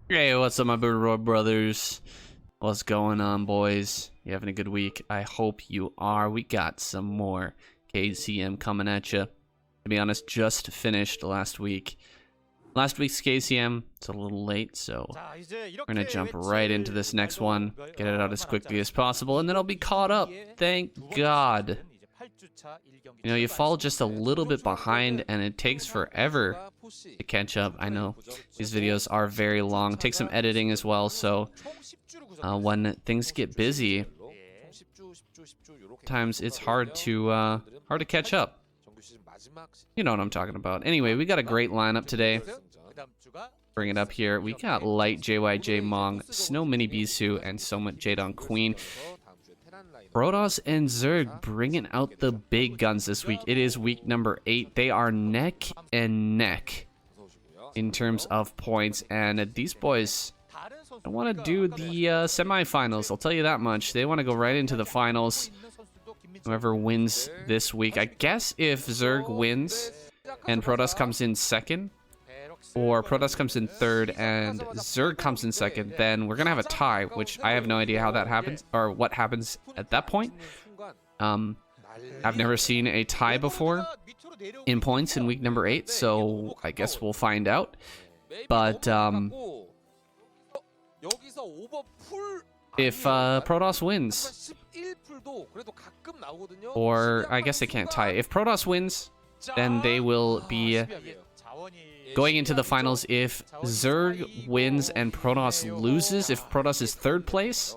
Hey, what's up, my Broodwar brothers? What's going on, boys? You having a good week? I hope you are. We got some more KCM coming at you. To be honest, just finished last week. Last week's KCM, it's a little late, so we're gonna jump right into this next one, get it out as quickly as possible, and then I'll be caught up. Thank God. You know, you fall just a little bit behind, and it takes forever to catch up. I know these videos are very long. It takes some editing as well, so when things get busy, times it's hard to catch up. You know what I'm talking about. Anyway, we got a great lineup today. Bring it up here. We got Light, JYJ, Mong, Snow, Mini Bisu, and Soma, Jadon, Queen. Protoss and Zerg bringing out the big guns this week. It is week number 8. They are neck and neck in terms of points, and these boys don't want to do the semifinals. I'll tell you that much. They want to go right into the finals. Whoever wins this week. I guess if Zerg wins and Protoss comes in second, or Protoss comes in third and Zerg comes in second, then we're gonna have a tie, which I have no idea how that happens or what happens at that point. I've never seen a tie before in points in week number 8, so I guess we'll find out. But if Protoss wins, or I guess they can't tie. If Protoss wins, then they will be going into the finals. If Zerg wins and Protoss loses, if Protoss is third place,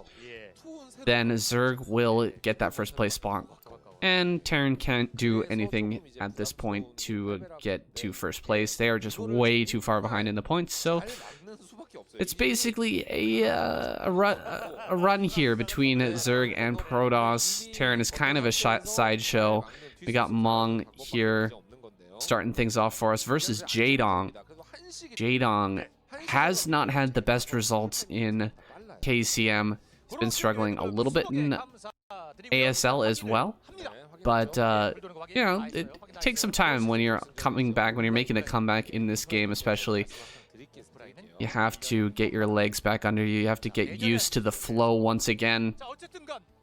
then Zerg will get that first place spot. And Terran can't do anything at this point to get to first place. They are just way too far behind in the points. So it's basically a run here between Zerg and Protoss. Terran is kind of a sideshow. We got Mong here starting things off for us versus Jadong. Jadong has not had the best results in KCM. He's been struggling a little bit in ASL as well. But, you know, it takes some time when you're coming back, when you're making a comeback in this game especially. You have to get your legs back under you. You have to get used to the flow once again.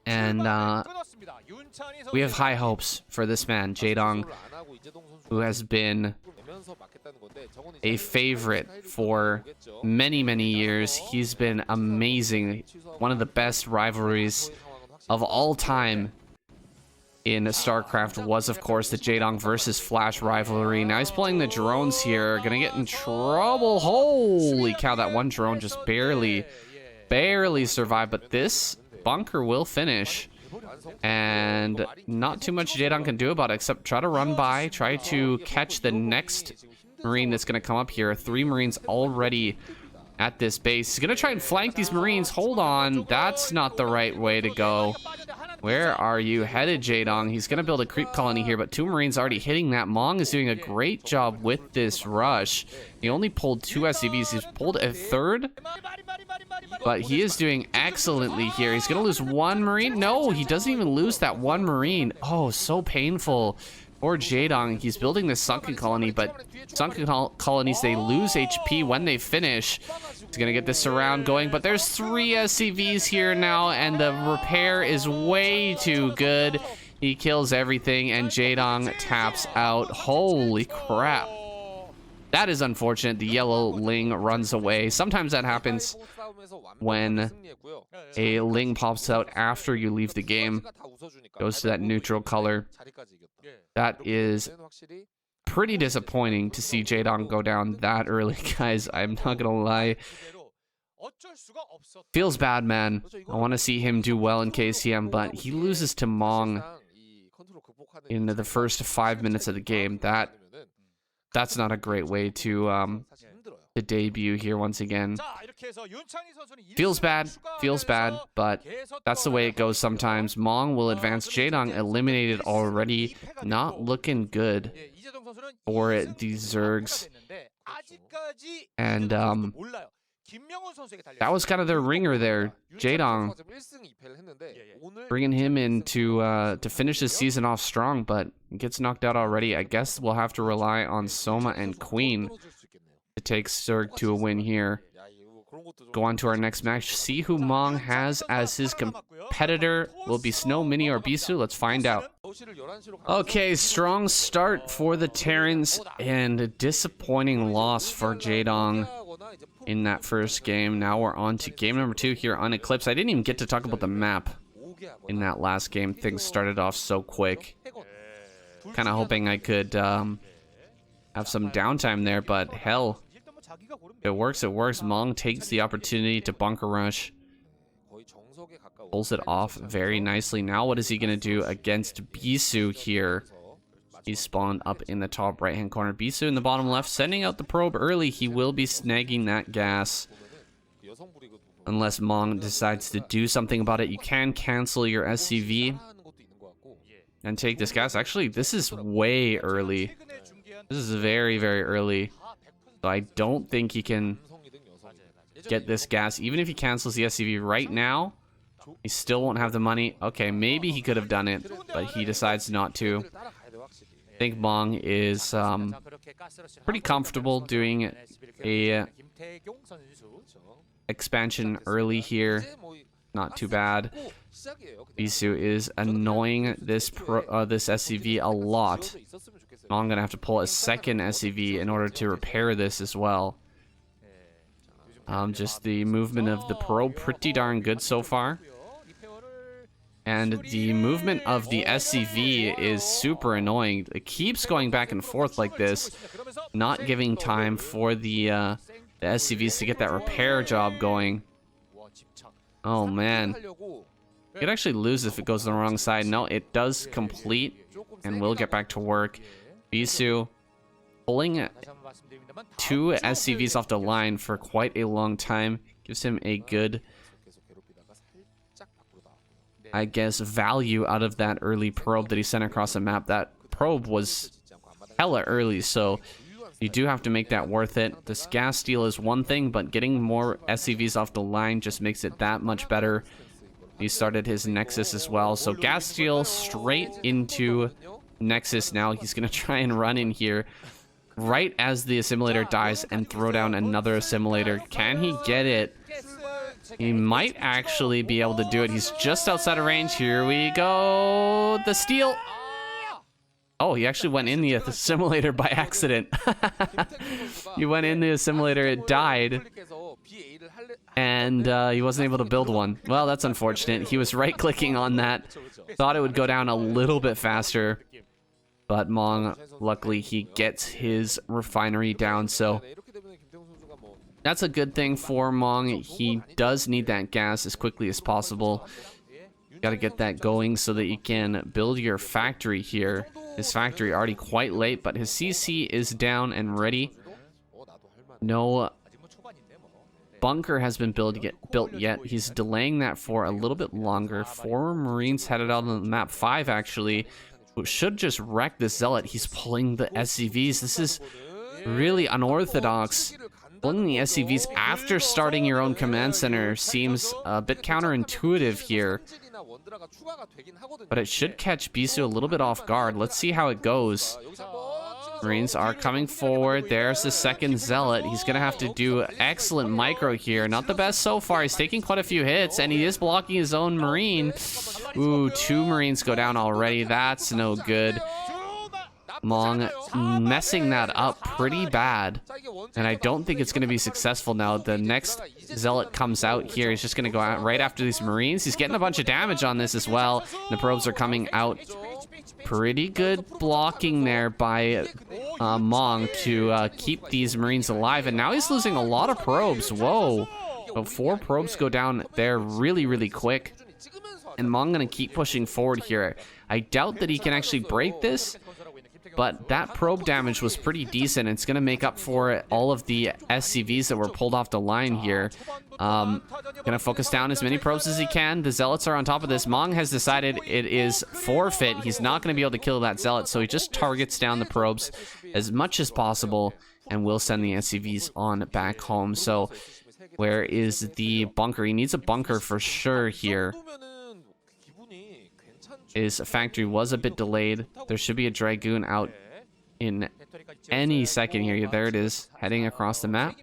And we have high hopes for this man, Jadong, who has been a favorite for many, many years. He's been amazing. One of the best rivalries of all time in Starcraft was, of course, the Jadong versus Flash rivalry. Now he's playing the drones here. Gonna get in trouble. Holy cow, that one drone just barely survived. But this bunker will finish. And not too much Jadong can do about it, except try to run by, try to catch the next Marine that's going to come up here. 3 Marines already at this base. He's going to try and flank these Marines. Hold on. That's not the right way to go. Where are you headed, Jadong? He's going to build a creep colony here, but 2 Marines already hitting that. Mong is doing a great job with this rush. He only pulled 2 SCVs. He's pulled a third, but he is doing excellently here. He's going to lose 1 Marine. No, he doesn't even lose that 1 Marine. Oh, so painful. Poor Jadong. He's building this sunken colony, but sunken colonies, they lose HP when they finish. He's going to get this surround going, but there's 3 SCVs here now, and the repair is way too good. He kills everything, and Jadong taps out. Holy crap. That is unfortunate. The yellow Ling runs away. Sometimes that happens when a Ling pops out after you leave the game. Goes to that neutral color. That is pretty disappointing to see Jadong go down that early, guys. I'm not gonna lie. Feels bad, man. I want to see him do well in KCM, but he loses to Mong in the first 5 minutes of the game. That's not a great way to debut here once again. Feels bad, but that's the way it goes sometimes. Mong will advance. Jadong eliminated already. Not looking good for these Zergs. And that was kind of their ringer there. Jadong bringing him in to finish the season off strong, but gets knocked out already. I guess we'll have to rely on Soma and Queen to take Zerg to a win here. go on to our next match. See who Mong has as his competitor. Will it be Snow, Mini, or Bisu? Let's find out. Okay, strong start for the Terrans and a disappointing loss for Jaedong in that first game. Now we're on to game number 2 here on Eclipse. I didn't even get to talk about the map in that last game. Things started off so quick. Kind of hoping I could have some downtime there, but hell, if it works, it works. Mong takes the opportunity to bunker rush. Pulls it off very nicely. Now what is he going to do against Bisu here? He's spawned up in the top right-hand corner. Bisu in the bottom left, sending out the probe early. He will be snagging that gas. Unless Mong decides to do something about it. You can cancel your SCV and take this gas. Actually, this is way early. This is very, very early. So I don't think he can get this gas. Even if he cancels the SCV right now, he still won't have the money. Okay, maybe he could have done it, but he decides not to. I think Mong is pretty comfortable doing a expansion early here. Not too bad. Bisu is annoying this SCV a lot. Now I'm gonna have to pull a second SCV in order to repair this as well. Just the movement of the probe pretty darn good so far. And the movement of the SCV is super annoying. It keeps going back and forth like this, not giving time for the SCVs to get that repair job going. Oh man. It could actually lose if it goes to the wrong side. No, it does complete and will get back to work. Bisu pulling 2 SCVs off the line for quite a long time gives him a good, I guess, value out of that early probe that he sent across the map. That probe was hella early, so you do have to make that worth it. This gas steal is one thing, but getting more SCVs off the line just makes it that much better. He started his Nexus as well, so gas steal straight into Nexus now. He's going to try and run in here right as the assimilator dies and throw down another assimilator. Can he get it? He might actually be able to do it. He's just outside of range. Here we go. The steal. Oh, he actually went in the assimilator by accident. He went in the assimilator, it died, and he wasn't able to build one. Well, that's unfortunate. He was right-clicking on that. Thought it would go down a little bit faster. But Mong, luckily, he gets his refinery down, so that's a good thing for Mong. He does need that gas as quickly as possible. Got to get that going so that you can build your factory here. His factory already quite late, but his CC is down and ready. No bunker has been built yet. He's delaying that for a little bit longer. 4 Marines headed out on the map. 5 actually. Should just wreck this Zealot. He's pulling the SCVs. This is really unorthodox. Pulling the SCVs after starting your own command center seems a bit counterintuitive here. But it should catch Bisu a little bit off guard. Let's see how it goes. Marines are coming forward. There's the second Zealot. He's going to have to do excellent micro here. Not the best so far. He's taking quite a few hits, and he is blocking his own Marine. Ooh, 2 Marines go down already. That's no good. Mong messing that up pretty bad, and I don't think it's going to be successful now. The next Zealot comes out here. He's just going to go out right after these Marines. He's getting a bunch of damage on this as well. The probes are coming out. Pretty good blocking there by Mong to keep these Marines alive, and now he's losing a lot of probes. Whoa. So 4 probes go down there really, really quick, and Mong going to keep pushing forward here. I doubt that he can actually break this, but that probe damage was pretty decent. It's going to make up for all of the SCVs that were pulled off the line here. Going to focus down as many probes as he can. The Zealots are on top of this. Mong has decided it is forfeit. He's not going to be able to kill that Zealot, so he just targets down the probes as much as possible and will send the SCVs on back home. So where is the bunker? He needs a bunker for sure here. His factory was a bit delayed. There should be a Dragoon out in any second here. There it is, heading across the map.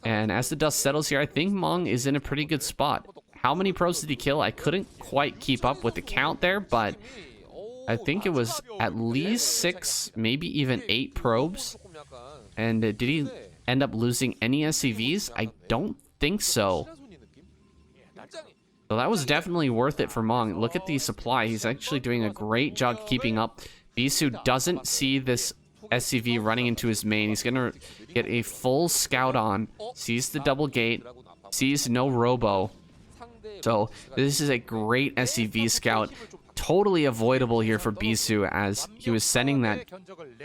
And as the dust settles here, I think Mong is in a pretty good spot. How many probes did he kill? I couldn't quite keep up with the count there, but I think it was at least 6, maybe even 8 probes. And did he end up losing any SCVs? I don't think so. So that was definitely worth it for Mong. Look at the supply. He's actually doing a great job keeping up. Bisu doesn't see this SCV running into his main. He's going to get a full scout on. Sees the double gate. Sees no robo. So this is a great SCV scout. Totally avoidable here for Bisu as he was sending that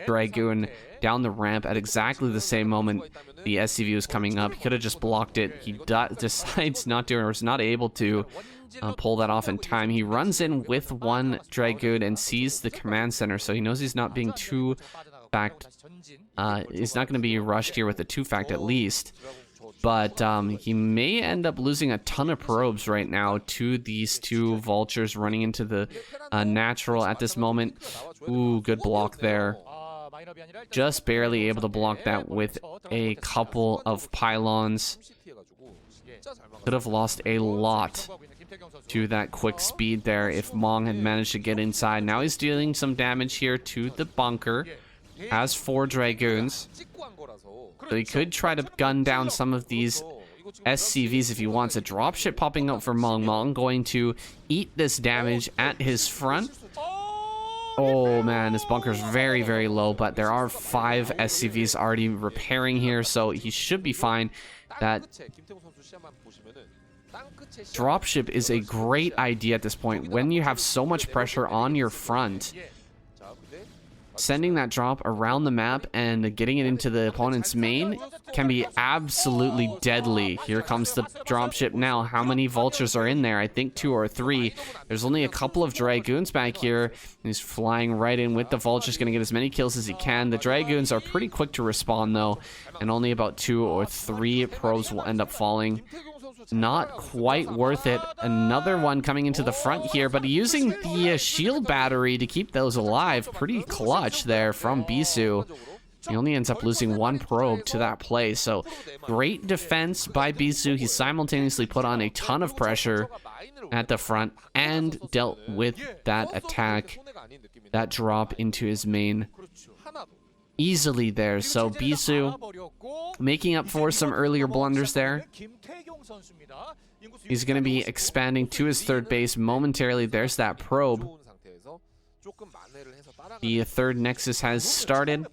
Dragoon down the ramp at exactly the same moment the SCV was coming up. He could have just blocked it. He decides not to, or was not able to pull that off in time. He runs in with one Dragoon and sees the command center, so he knows he's not being two-fact. He's not going to be rushed here with a two-fact at least. But he may end up losing a ton of probes right now to these two vultures running into the natural at this moment. Ooh, good block there. Just barely able to block that with a couple of pylons. Could have lost a lot to that quick speed there if Mong had managed to get inside. Now he's dealing some damage here to the bunker. Has 4 Dragoons. So he could try to gun down some of these SCVs if he wants. A dropship popping up for Mong. Mong going to eat this damage at his front. Oh man, this bunker's very, very low, but there are 5 SCVs already repairing here, so he should be fine. That dropship is a great idea at this point. When you have so much pressure on your front, sending that drop around the map and getting it into the opponent's main can be absolutely deadly. Here comes the dropship now. How many vultures are in there? I think 2 or 3. There's only a couple of Dragoons back here. He's flying right in with the vultures, going to get as many kills as he can. The Dragoons are pretty quick to respawn though, and only about 2 or 3 probes will end up falling. Not quite worth it. Another one coming into the front here, but using the shield battery to keep those alive. Pretty clutch there from Bisu. He only ends up losing 1 probe to that play, so great defense by Bisu. He simultaneously put on a ton of pressure at the front and dealt with that attack, that drop into his main easily there. So Bisu making up for some earlier blunders there. He's going to be expanding to his third base momentarily. There's that probe. The third Nexus has started,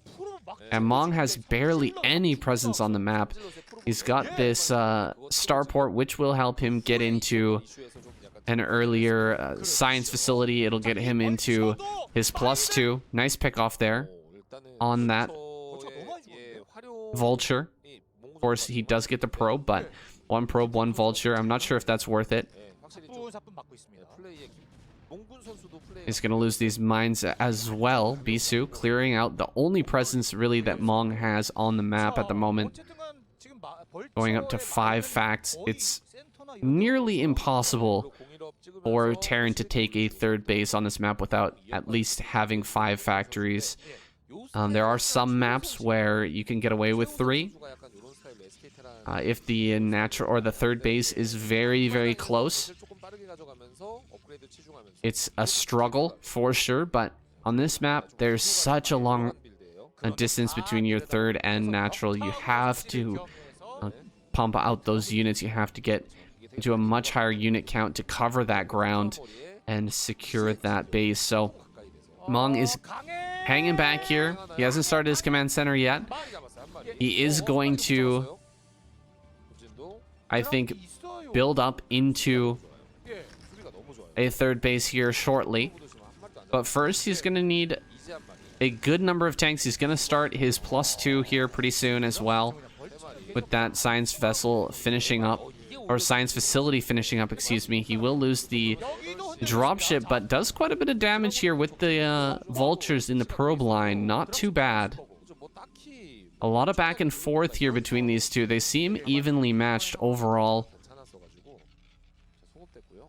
and Mong has barely any presence on the map. He's got this starport, which will help him get into an earlier science facility. It'll get him into his +2. Nice pick off there on that vulture. Of course, he does get the probe, but 1 probe, 1 vulture. I'm not sure if that's worth it. He's going to lose these mines as well. Bisu clearing out the only presence really that Mong has on the map at the moment. Going up to 5 facts. It's nearly impossible for Terran to take a third base on this map without at least having 5 factories. There are some maps where you can get away with 3. If the natural or the third base is very, very close, it's a struggle for sure. But on this map, there's such a long distance between your third and natural. You have to pump out those units. You have to get into a much higher unit count to cover that ground and secure that base. So Mong is hanging back here. He hasn't started his command center yet. He is going to, I think, build up into a third base here shortly. But first, he's going to need a good number of tanks. He's going to start his +2 here pretty soon as well, with that science vessel finishing up, or science facility finishing up, excuse me. He will lose the dropship, but does quite a bit of damage here with the vultures in the probe line. Not too bad. A lot of back and forth here between these two. They seem evenly matched overall.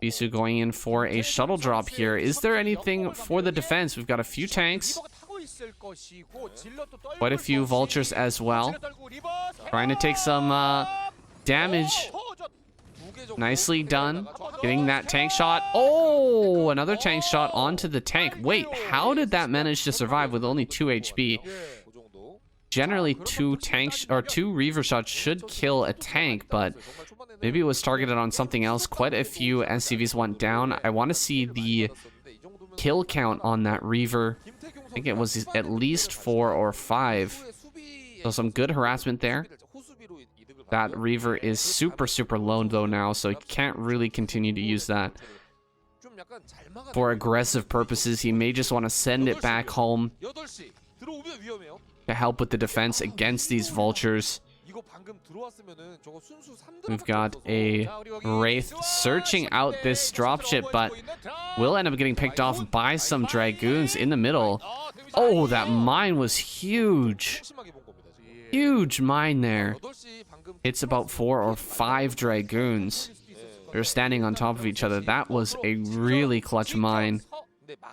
Bisu going in for a shuttle drop here. Is there anything for the defense? We've got a few tanks. Quite a few vultures as well. Trying to take some damage. Nicely done. Getting that tank shot. Oh, another tank shot onto the tank. Wait, how did that manage to survive with only 2 HP? Generally, two Reaver shots should kill a tank, but maybe it was targeted on something else. Quite a few SCVs went down. I want to see the kill count on that Reaver. I think it was at least 4 or 5. So some good harassment there. That Reaver is super low though now, so he can't really continue to use that for aggressive purposes. He may just want to send it back home to help with the defense against these vultures. We've got a Wraith searching out this dropship, but will end up getting picked off by some Dragoons in the middle. Oh, that mine was huge. Huge mine there. It's about 4 or 5 Dragoons. They're standing on top of each other. That was a really clutch mine.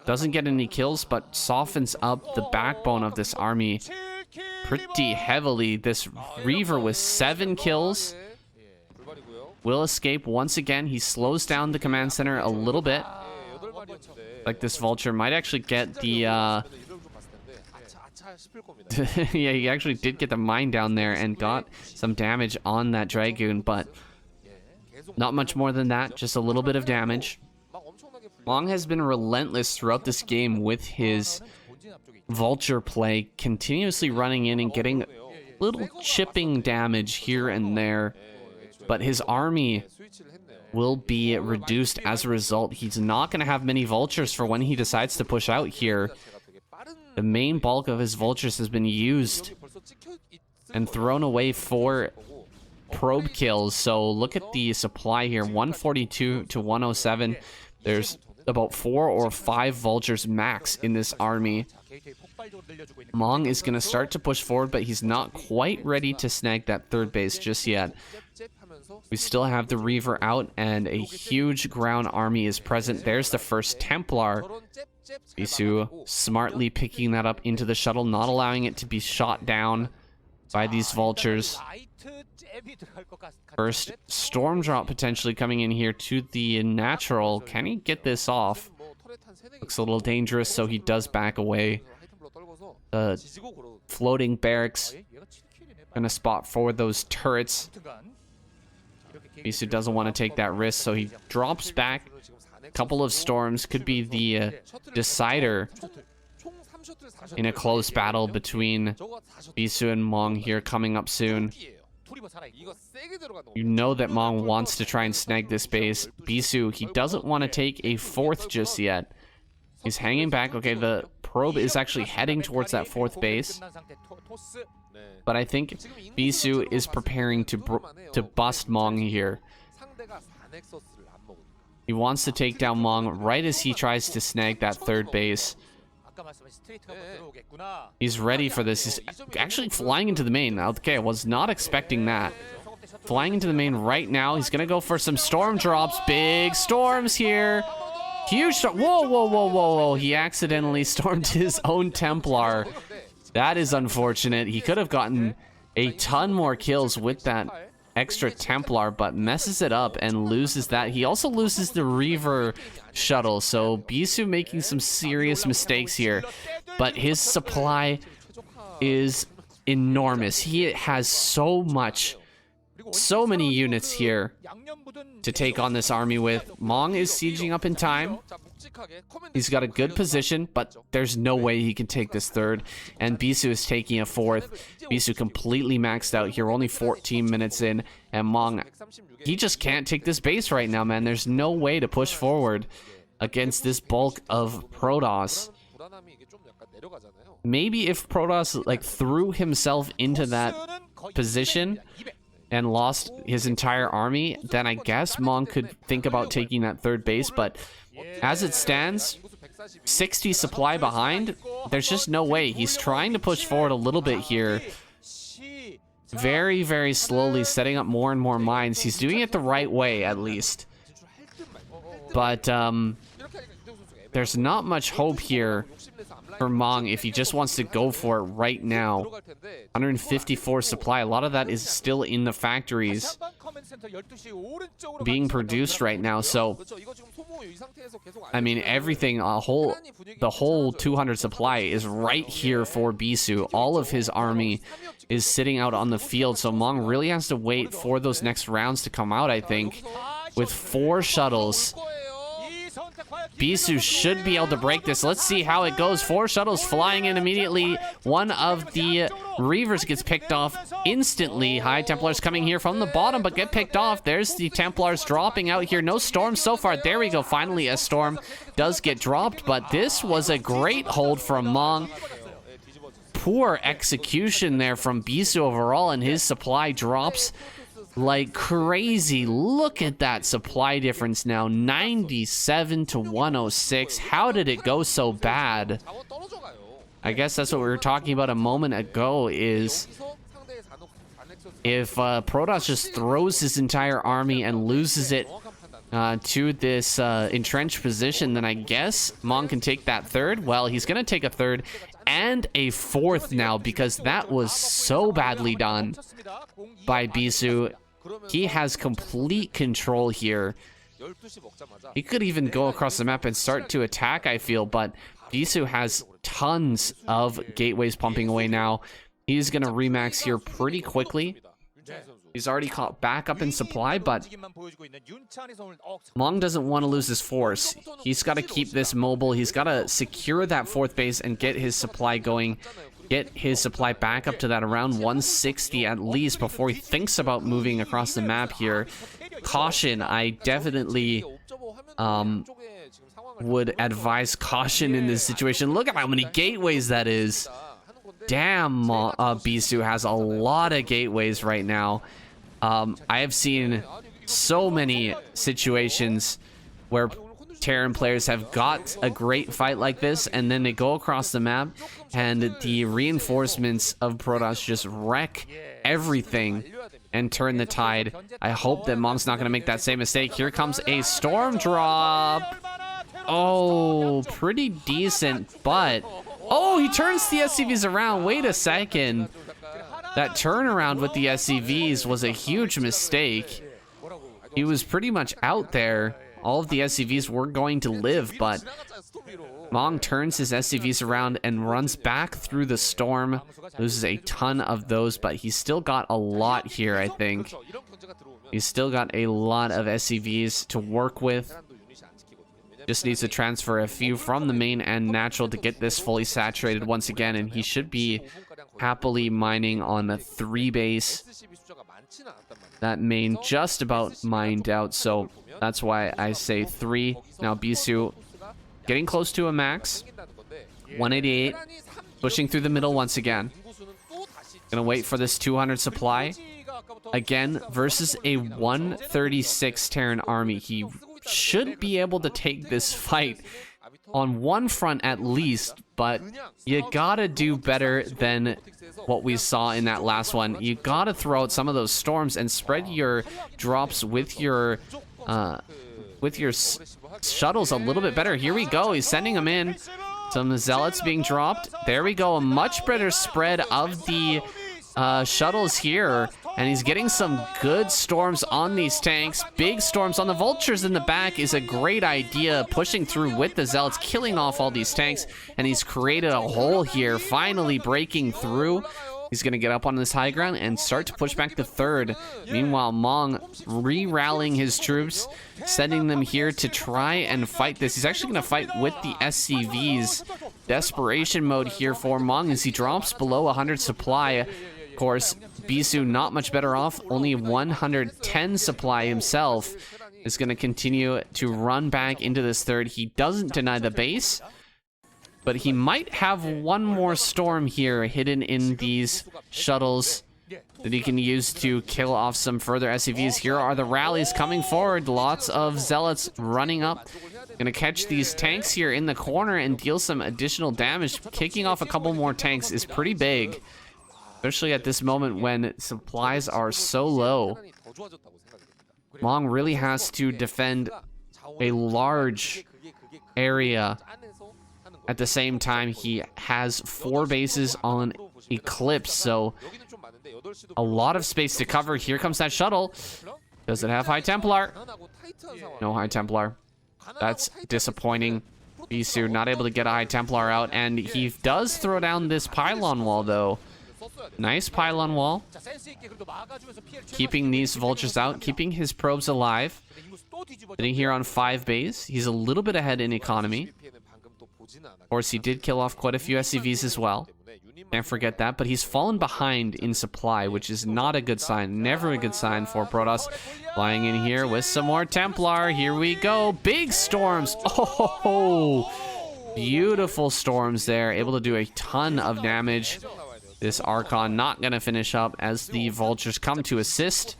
Doesn't get any kills, but softens up the backbone of this army pretty heavily. This Reaver with 7 kills will escape once again. He slows down the command center a little bit. Like this vulture might actually get the yeah, he actually did get the mine down there and got some damage on that Dragoon, but not much more than that, just a little bit of damage. Long has been relentless throughout this game with his vulture play, continuously running in and getting little chipping damage here and there, but his army will be reduced as a result. He's not going to have many vultures for when he decides to push out here. The main bulk of his vultures has been used and thrown away for probe kills. So look at the supply here, 142 to 107. There's about 4 or 5 vultures max in this army. Mong is going to start to push forward, but he's not quite ready to snag that third base just yet. We still have the Reaver out, and a huge ground army is present. There's the first Templar. Bisu smartly picking that up into the shuttle, not allowing it to be shot down by these vultures. First storm drop potentially coming in here to the natural. Can he get this off? Looks a little dangerous, so he does back away. The floating barracks gonna spot forward those turrets. Bisu doesn't want to take that risk, so he drops back. Couple of storms could be the decider in a close battle between Bisu and Mong here coming up soon. You know that Mong wants to try and snag this base. Bisu, he doesn't want to take a 4th just yet. He's hanging back. Okay, the probe is actually heading towards that 4th base. But I think Bisu is preparing to bust Mong here. He wants to take down Mong right as he tries to snag that 3rd base. He's ready for this. He's actually flying into the main. Okay, I was not expecting that. Flying into the main right now. He's going to go for some storm drops. Big storms here. Huge storm. Whoa. He accidentally stormed his own Templar. That is unfortunate. He could have gotten a ton more kills with that extra Templar, but messes it up and loses that. He also loses the Reaver shuttle, so Bisu making some serious mistakes here, but his supply is enormous. He has so many units here to take on this army with. Mong is sieging up in time. He's got a good position, but there's no way he can take this 3rd, and Bisu is taking a 4th. Bisu completely maxed out here, only 14 minutes in, and Mong, he just can't take this base right now, man. There's no way to push forward against this bulk of Protoss. Maybe if Protoss like threw himself into that position and lost his entire army, then I guess Mong could think about taking that 3rd base, but as it stands, 60 supply behind, there's just no way. He's trying to push forward a little bit here. Very slowly setting up more and more mines. He's doing it the right way, at least. But there's not much hope here for Mong if he just wants to go for it right now. 154 supply. A lot of that is still in the factories being produced right now. So, I mean, everything, the whole 200 supply is right here for Bisu. All of his army is sitting out on the field. So Mong really has to wait for those next rounds to come out, I think. With 4 shuttles, Bisu should be able to break this. Let's see how it goes. 4 shuttles flying in immediately. One of the Reavers gets picked off instantly. High Templars coming here from the bottom, but get picked off. There's the Templars dropping out here. No storm so far. There we go. Finally, a storm does get dropped, but this was a great hold from Mong. Poor execution there from Bisu overall, and his supply drops like crazy. Look at that supply difference now, 97 to 106. How did it go so bad? I guess that's what we were talking about a moment ago, is if Protoss just throws his entire army and loses it to this entrenched position, then I guess Mong can take that third. Well, he's gonna take a third and a fourth now, because that was so badly done by Bisu. He has complete control here. He could even go across the map and start to attack, I feel, but Bisu has tons of gateways pumping away now. He's gonna remax here pretty quickly. He's already caught back up in supply, but Mong doesn't want to lose his force. He's got to keep this mobile. He's got to secure that 4th base and get his supply going. Get his supply back up to that around 160 at least before he thinks about moving across the map here. Caution. I definitely would advise caution in this situation. Look at how many gateways that is. Damn, Bisu has a lot of gateways right now. I have seen so many situations where Terran players have got a great fight like this, and then they go across the map, and the reinforcements of Protoss just wreck everything and turn the tide. I hope that Mong's not going to make that same mistake. Here comes a storm drop. Oh, pretty decent, but... Oh, he turns the SCVs around. Wait a second. That turnaround with the SCVs was a huge mistake. He was pretty much out there. All of the SCVs were going to live, but Mong turns his SCVs around and runs back through the storm. Loses a ton of those, but he's still got a lot here, I think. He's still got a lot of SCVs to work with. Just needs to transfer a few from the main and natural to get this fully saturated once again, and he should be happily mining on a 3 base. That main just about mined out, so that's why I say 3. Now Bisu getting close to a max. 188, pushing through the middle once again. Gonna wait for this 200 supply. Again, versus a 136 Terran army. He should be able to take this fight on one front at least, but you gotta do better than what we saw in that last one. You gotta throw out some of those storms and spread your drops with your shuttles a little bit better. Here we go. He's sending them in. Some zealots being dropped. There we go. A much better spread of the shuttles here, and he's getting some good storms on these tanks. Big storms on the vultures in the back is a great idea, pushing through with the zealots, killing off all these tanks, and he's created a hole here, finally breaking through. He's gonna get up on this high ground and start to push back the 3rd. Meanwhile, Mong re-rallying his troops, sending them here to try and fight this. He's actually gonna fight with the SCVs. Desperation mode here for Mong as he drops below 100 supply. Of course, Bisu not much better off, only 110 supply himself. Is going to continue to run back into this 3rd. He doesn't deny the base, but he might have one more storm here hidden in these shuttles that he can use to kill off some further SCVs. Here are the rallies coming forward. Lots of zealots running up. Gonna catch these tanks here in the corner and deal some additional damage. Kicking off a couple more tanks is pretty big, especially at this moment when supplies are so low. Mong really has to defend a large area At the same time, he has 4 bases on Eclipse, so a lot of space to cover. Here comes that shuttle. Does it have High Templar? No High Templar. That's disappointing. Bisu not able to get a High Templar out, and he does throw down this pylon wall, though. Nice pylon wall. Keeping these vultures out, keeping his probes alive. Sitting here on 5 base. He's a little bit ahead in economy. Of course, he did kill off quite a few SCVs as well. Can't forget that, but he's fallen behind in supply, which is not a good sign. Never a good sign for Protoss. Flying in here with some more Templar. Here we go. Big storms. Oh, beautiful storms there. Able to do a ton of damage. This Archon not going to finish up as the Vultures come to assist.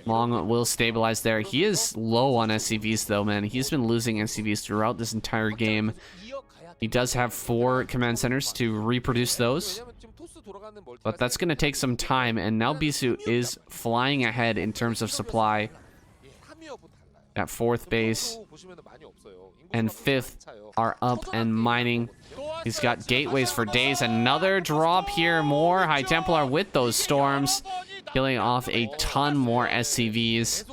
Long will stabilize there. He is low on SCVs, though, man. He's been losing SCVs throughout this entire game. He does have 4 command centers to reproduce those, but that's going to take some time, and now Bisu is flying ahead in terms of supply. At 4th base and 5th are up and mining. He's got gateways for days. Another drop here. More High Templar with those storms, killing off a ton more SCVs.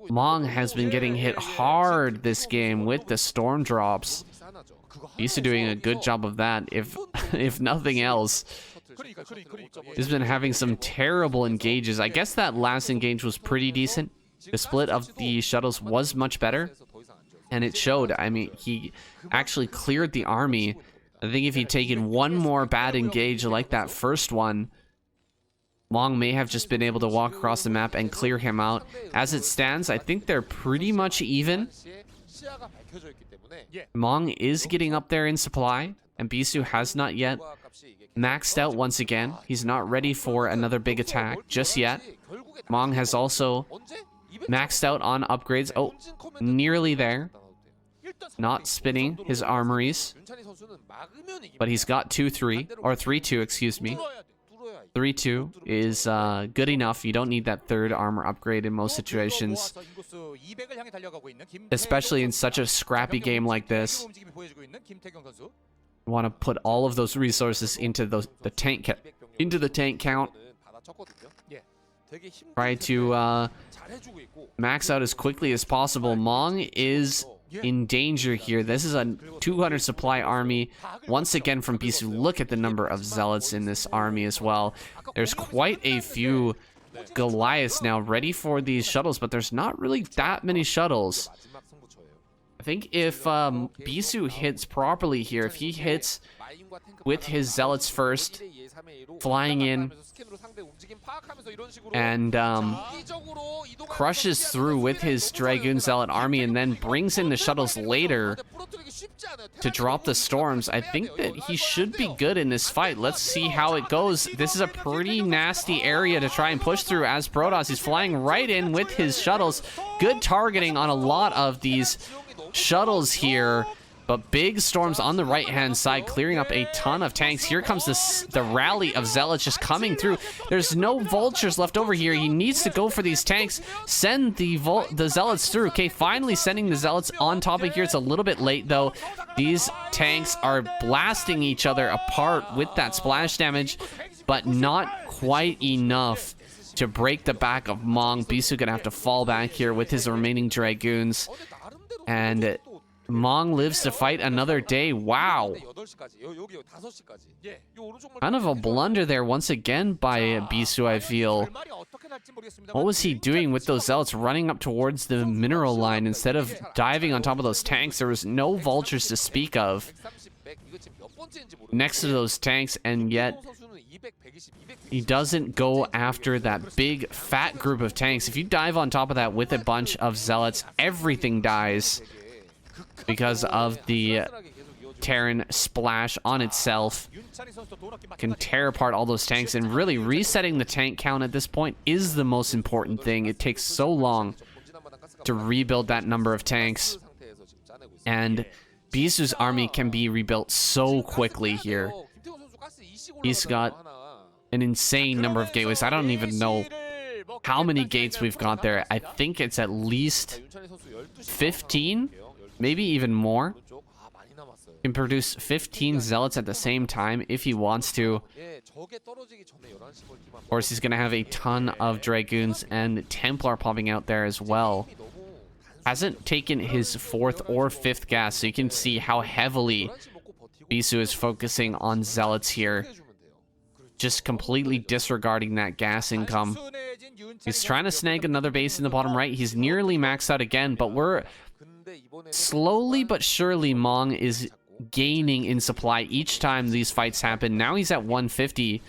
Mong has been getting hit hard this game with the storm drops. He's doing a good job of that, if nothing else. He's been having some terrible engages. I guess that last engage was pretty decent. The split of the shuttles was much better, and it showed. I mean, he actually cleared the army. I think if he'd taken one more bad engage like that first one, Mong may have just been able to walk across the map and clear him out. As it stands, I think they're pretty much even. Mong is getting up there in supply, and Bisu has not yet maxed out once again. He's not ready for another big attack just yet. Mong has also maxed out on upgrades. Oh, nearly there. Not spinning his armories, but he's got 2-3, or 3-2, excuse me. 3-2 is good enough. You don't need that 3rd armor upgrade in most situations, especially in such a scrappy game like this. You want to put all of those resources into the tank count. Try to max out as quickly as possible. Mong is in danger here. This is a 200 supply army once again from Bisu. Look at the number of zealots in this army as well. There's quite a few Goliaths now ready for these shuttles, but there's not really that many shuttles. I think if Bisu hits properly here, if he hits with his zealots first, flying in, and crushes through with his Dragoon Zealot army and then brings in the shuttles later to drop the storms, I think that he should be good in this fight. Let's see how it goes. This is a pretty nasty area to try and push through as Protoss. He's flying right in with his shuttles. Good targeting on a lot of these shuttles here. But big storms on the right-hand side, clearing up a ton of tanks. Here comes the rally of Zealots just coming through. There's no Vultures left over here. He needs to go for these tanks. Send the Zealots through. Okay, finally sending the Zealots on top of here. It's a little bit late, though. These tanks are blasting each other apart with that splash damage, but not quite enough to break the back of Mong. Bisu gonna have to fall back here with his remaining Dragoons. And Mong lives to fight another day. Wow. Kind of a blunder there once again by Bisu, I feel. What was he doing with those zealots running up towards the mineral line instead of diving on top of those tanks? There was no vultures to speak of next to those tanks, and yet he doesn't go after that big fat group of tanks. If you dive on top of that with a bunch of zealots, everything dies because of the Terran splash on itself. Can tear apart all those tanks, and really resetting the tank count at this point is the most important thing. It takes so long to rebuild that number of tanks, and Bisu's army can be rebuilt so quickly here. He's got an insane number of gateways. I don't even know how many gates we've got there. I think it's at least 15. maybe even more. Can produce 15 zealots at the same time if he wants to. Of course, he's going to have a ton of dragoons and Templar popping out there as well. Hasn't taken his 4th or 5th gas, so you can see how heavily Bisu is focusing on zealots here. Just completely disregarding that gas income. He's trying to snag another base in the bottom right. He's nearly maxed out again, but we're slowly but surely Mong is gaining in supply each time these fights happen. Now he's at 150.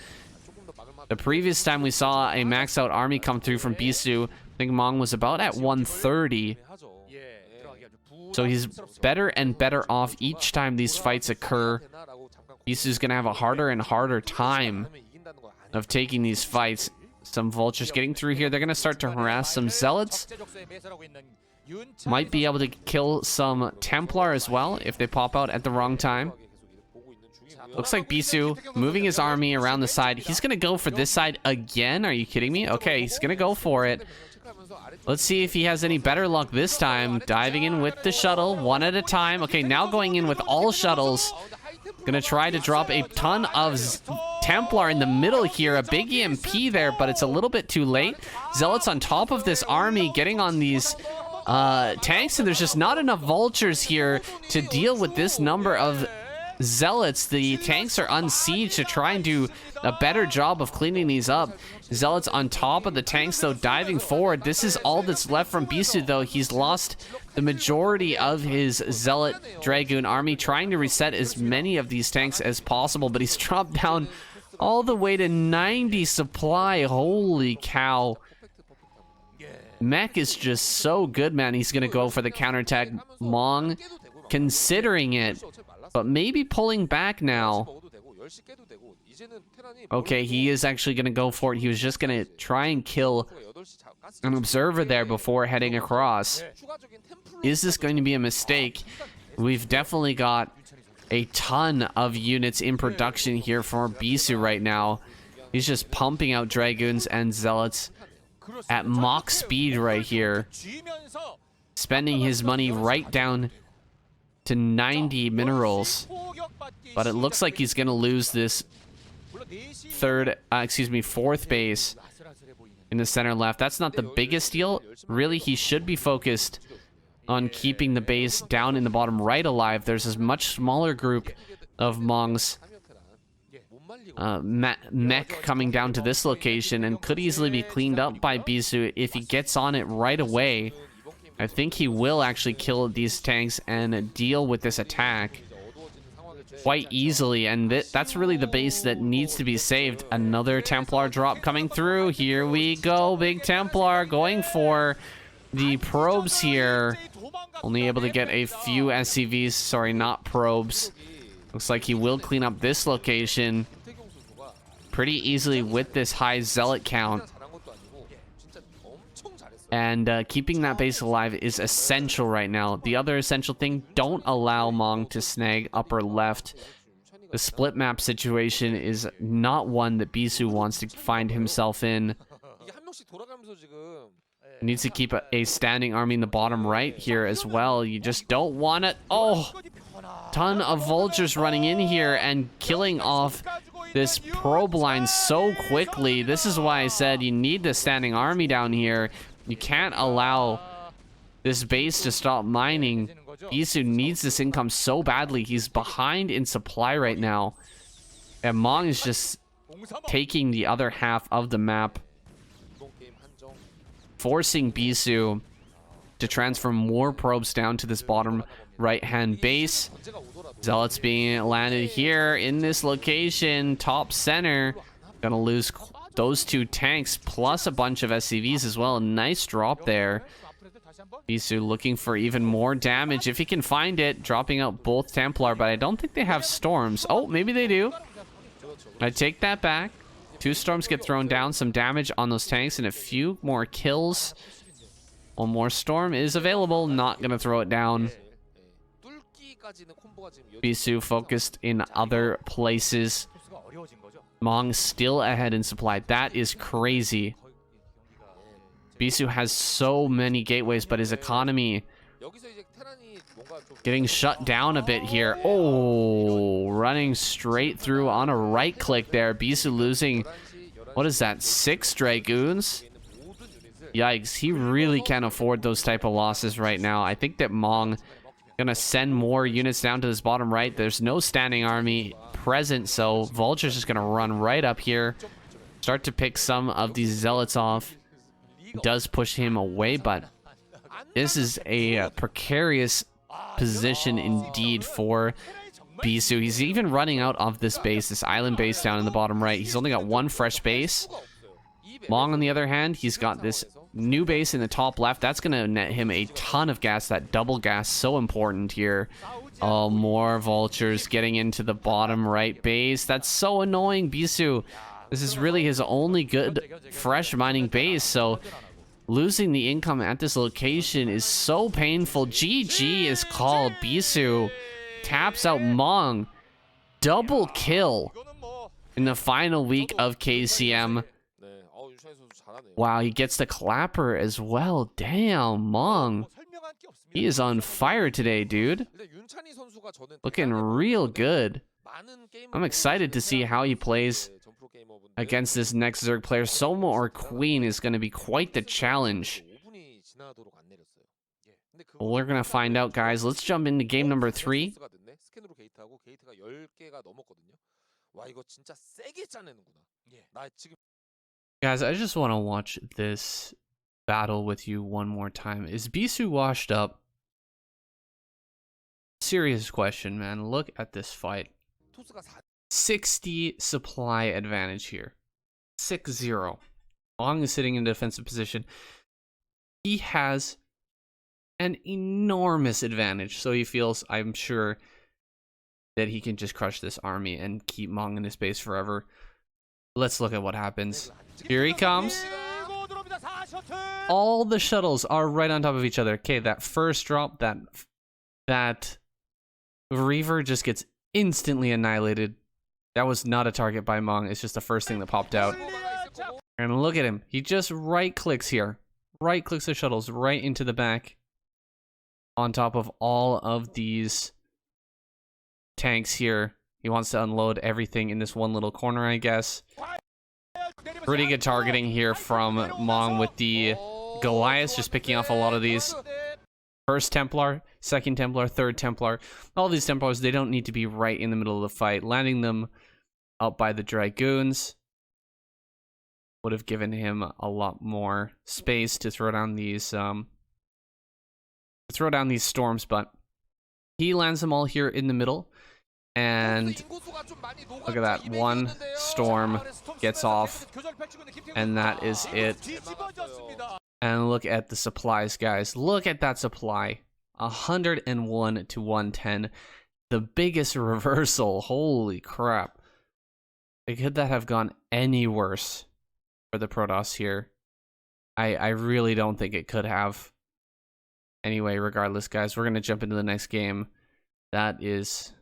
The previous time we saw a maxed out army come through from Bisu, I think Mong was about at 130. So he's better and better off each time these fights occur. Bisu's going to have a harder and harder time of taking these fights. Some vultures getting through here. They're going to start to harass some zealots. Might be able to kill some Templar as well if they pop out at the wrong time. Looks like Bisu moving his army around the side. He's going to go for this side again. Are you kidding me? Okay, he's going to go for it. Let's see if he has any better luck this time. Diving in with the shuttle, one at a time. Okay, now going in with all shuttles. Gonna try to drop a ton of Templar in the middle here. A big EMP there, but it's a little bit too late. Zealots on top of this army, getting on these tanks, and there's just not enough vultures here to deal with this number of zealots. The tanks are unsieged to try and do a better job of cleaning these up. Zealots on top of the tanks, though, diving forward. This is all that's left from Bisu, though. He's lost the majority of his zealot dragoon army, trying to reset as many of these tanks as possible, but he's dropped down all the way to 90 supply. Holy cow. Mech is just so good, man. He's gonna go for the counterattack. Mong considering it, but maybe pulling back now. Okay, he is actually going to go for it. He was just going to try and kill an observer there before heading across. Is this going to be a mistake? We've definitely got a ton of units in production here for Bisu right now. He's just pumping out dragoons and zealots at Mach speed right here. Spending his money right down to 90 minerals. But it looks like he's going to lose this fourth base in the center left. That's not the biggest deal. Really, he should be focused on keeping the base down in the bottom right alive. There's a much smaller group of Mongs mech coming down to this location and could easily be cleaned up by Bisu if he gets on it right away. I think he will actually kill these tanks and deal with this attack quite easily, and that's really the base that needs to be saved. Another Templar drop coming through. Here we go. Big Templar going for the probes here. Only able to get a few SCVs. Sorry, not probes. Looks like he will clean up this location pretty easily with this high zealot count. And keeping that base alive is essential right now. The other essential thing, don't allow Mong to snag upper left. The split map situation is not one that Bisu wants to find himself in. Needs to keep a standing army in the bottom right here as well. You just don't want it. Oh, ton of vultures running in here and killing off this probe line so quickly. This is why I said you need the standing army down here. You can't allow this base to stop mining. Bisu needs this income so badly. He's behind in supply right now. And Mong is just taking the other half of the map, forcing Bisu to transfer more probes down to this bottom right-hand base. Zealots being landed here in this location, top center. Gonna lose those two tanks plus a bunch of SCVs as well. Nice drop there. Bisu looking for even more damage if he can find it, dropping out both Templar, but I don't think they have storms. Oh, maybe they do. I take that back. 2 storms get thrown down, some damage on those tanks, and a few more kills. One more storm is available. Not gonna throw it down. Bisu focused in other places. Mong still ahead in supply. That is crazy. Bisu has so many gateways, but his economy getting shut down a bit here. Oh, running straight through on a right click there. Bisu losing, what is that, 6 Dragoons? Yikes, he really can't afford those type of losses right now. I think that Mong gonna send more units down to this bottom right. There's no standing army present, so Vulture's just gonna run right up here, start to pick some of these zealots off. Does push him away, but this is a precarious position indeed for Bisu. He's even running out of this base, this island base down in the bottom right. He's only got 1 fresh base. Mong, on the other hand, he's got this new base in the top left. That's going to net him a ton of gas. That double gas, so important here. Oh, more vultures getting into the bottom right base. That's so annoying, Bisu. This is really his only good fresh mining base, so losing the income at this location is so painful. GG is called. Bisu taps out Mong. Double kill in the final week of KCM. Wow, he gets the clapper as well. Damn, Mong. He is on fire today, dude. Looking real good. I'm excited to see how he plays against this next Zerg player. Soma or Queen is going to be quite the challenge. Well, we're going to find out, guys. Let's jump into game number 3. Guys, I just want to watch this battle with you one more time. Is Bisu washed up? Serious question, man. Look at this fight. 60 supply advantage here. 6-0. Mong is sitting in a defensive position. He has an enormous advantage, so he feels, I'm sure, that he can just crush this army and keep Mong in his base forever. Let's look at what happens. Here he comes. All the shuttles are right on top of each other. Okay, that first drop, that Reaver just gets instantly annihilated. That was not a target by Mong. It's just the first thing that popped out. And look at him. He just right clicks here. Right clicks the shuttles right into the back. On top of all of these tanks here. He wants to unload everything in this one little corner, I guess. Pretty good targeting here from Mong with the Goliaths, just picking off a lot of these. First Templar, second Templar, third Templar. All these Templars, they don't need to be right in the middle of the fight. Landing them out by the Dragoons would have given him a lot more space to throw down these storms, but he lands them all here in the middle. And look at that, one storm gets off, and that is it. And look at the supplies, guys. Look at that supply. 101 to 110. The biggest reversal. Holy crap. Could that have gone any worse for the Protoss here? I really don't think it could have. Anyway, regardless, guys, we're going to jump into the next game. That is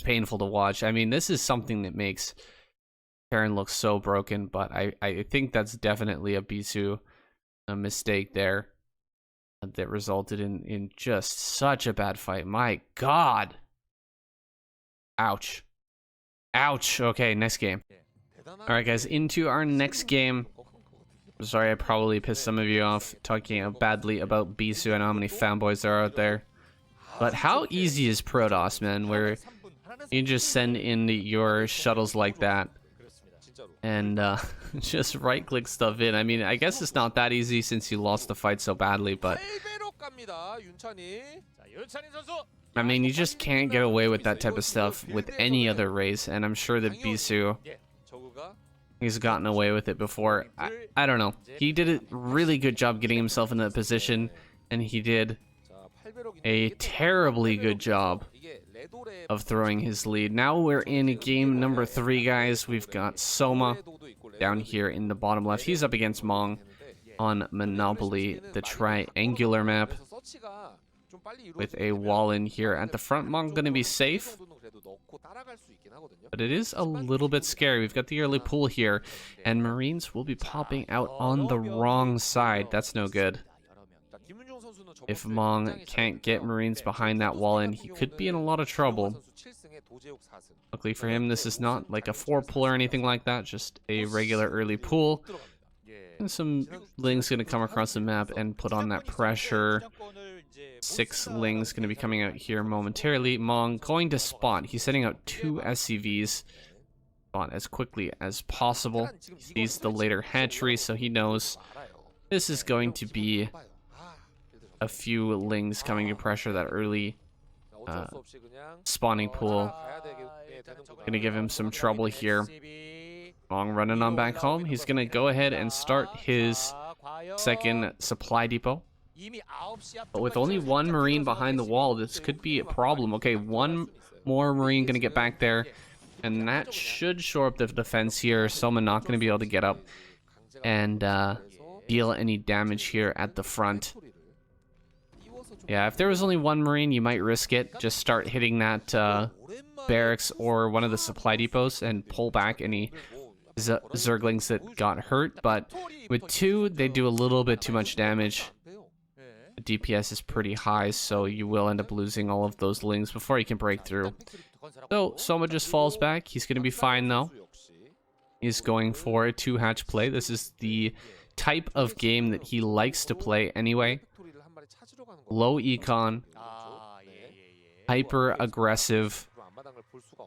painful to watch. I mean, this is something that makes Terran look so broken, but I think that's definitely a Bisu mistake there that resulted in just such a bad fight. My God. Ouch. Ouch. Okay, next game. All right, guys, into our next game. I'm sorry, I probably pissed some of you off talking badly about Bisu. I know how many fanboys there are out there. But how easy is Protoss, man, where you just send in your shuttles like that and just right-click stuff in? I mean, I guess it's not that easy since you lost the fight so badly, but I mean, you just can't get away with that type of stuff with any other race, and I'm sure that Bisu, he's gotten away with it before. I don't know. He did a really good job getting himself in that position, and he did a terribly good job of throwing his lead. Now we're in game number 3, guys. We've got Soma down here in the bottom left. He's up against Mong on Monopoly, the triangular map, with a wall in here at the front. Mong gonna be safe, but it is a little bit scary. We've got the early pool here, and Marines will be popping out on the wrong side. That's no good. If Mong can't get Marines behind that wall in, he could be in a lot of trouble. Luckily for him, this is not like a 4-pull or anything like that, just a regular early pull. And some Ling's going to come across the map and put on that pressure. 6 Ling's going to be coming out here momentarily. Mong going to spot. He's sending out 2 SCVs. Spot as quickly as possible. He sees the later hatchery, so he knows this is going to be a few Lings coming to pressure that early spawning pool. Gonna give him some trouble here. Mong running on back home. He's gonna go ahead and start his second supply depot. But with only 1 Marine behind the wall, this could be a problem. Okay, 1 more Marine gonna get back there, and that should shore up the defense here. Soma not gonna be able to get up and deal any damage here at the front. Yeah, if there was only 1 Marine, you might risk it. Just start hitting that barracks or one of the supply depots and pull back any Zerglings that got hurt. But with 2, they do a little bit too much damage. The DPS is pretty high, so you will end up losing all of those Lings before you can break through. So Soma just falls back. He's going to be fine, though. He's going for a 2-hatch play. This is the type of game that he likes to play anyway. Low econ, hyper aggressive.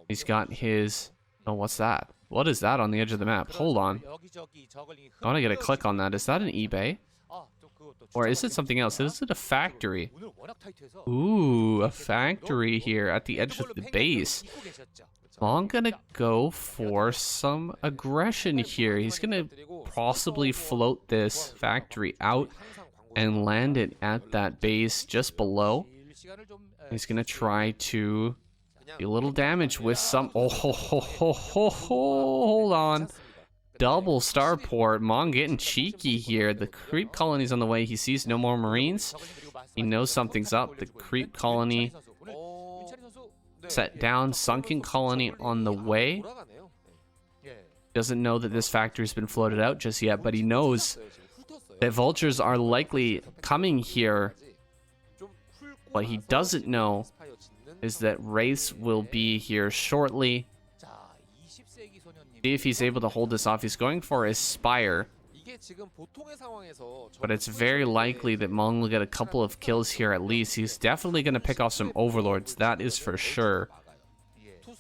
He's got his... Oh, what's that? What is that on the edge of the map? Hold on. I want to get a click on that. Is that an eBay? Or is it something else? Is it a factory? Ooh, a factory here at the edge of the base. I'm gonna go for some aggression here. He's gonna possibly float this factory out and land it at that base just below. He's gonna try to do a little damage with some... Oh, hold on. Double starport. Mong getting cheeky here. The creep colony's on the way. He sees no more Marines. He knows something's up. The creep colony set down. Sunken colony on the way. Doesn't know that this factory's been floated out just yet, but he knows that vultures are likely coming here. What he doesn't know is that wraiths will be here shortly. See if he's able to hold this off. He's going for his spire, but it's very likely that Mong will get a couple of kills here at least. He's definitely going to pick off some overlords, that is for sure.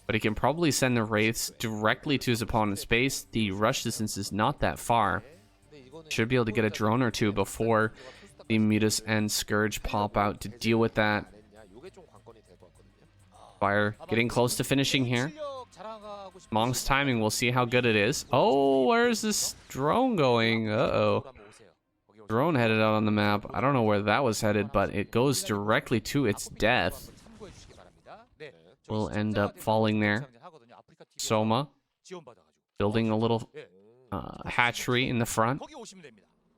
But he can probably send the wraiths directly to his opponent's base. The rush distance is not that far. Should be able to get a drone or 2 before the Mutas and Scourge pop out to deal with that. Fire getting close to finishing here. Mong's timing, we'll see how good it is. Oh, where's this drone going? Uh-oh. Drone headed out on the map. I don't know where that was headed, but it goes directly to its death. Will end up falling there. Soma building a little hatchery in the front.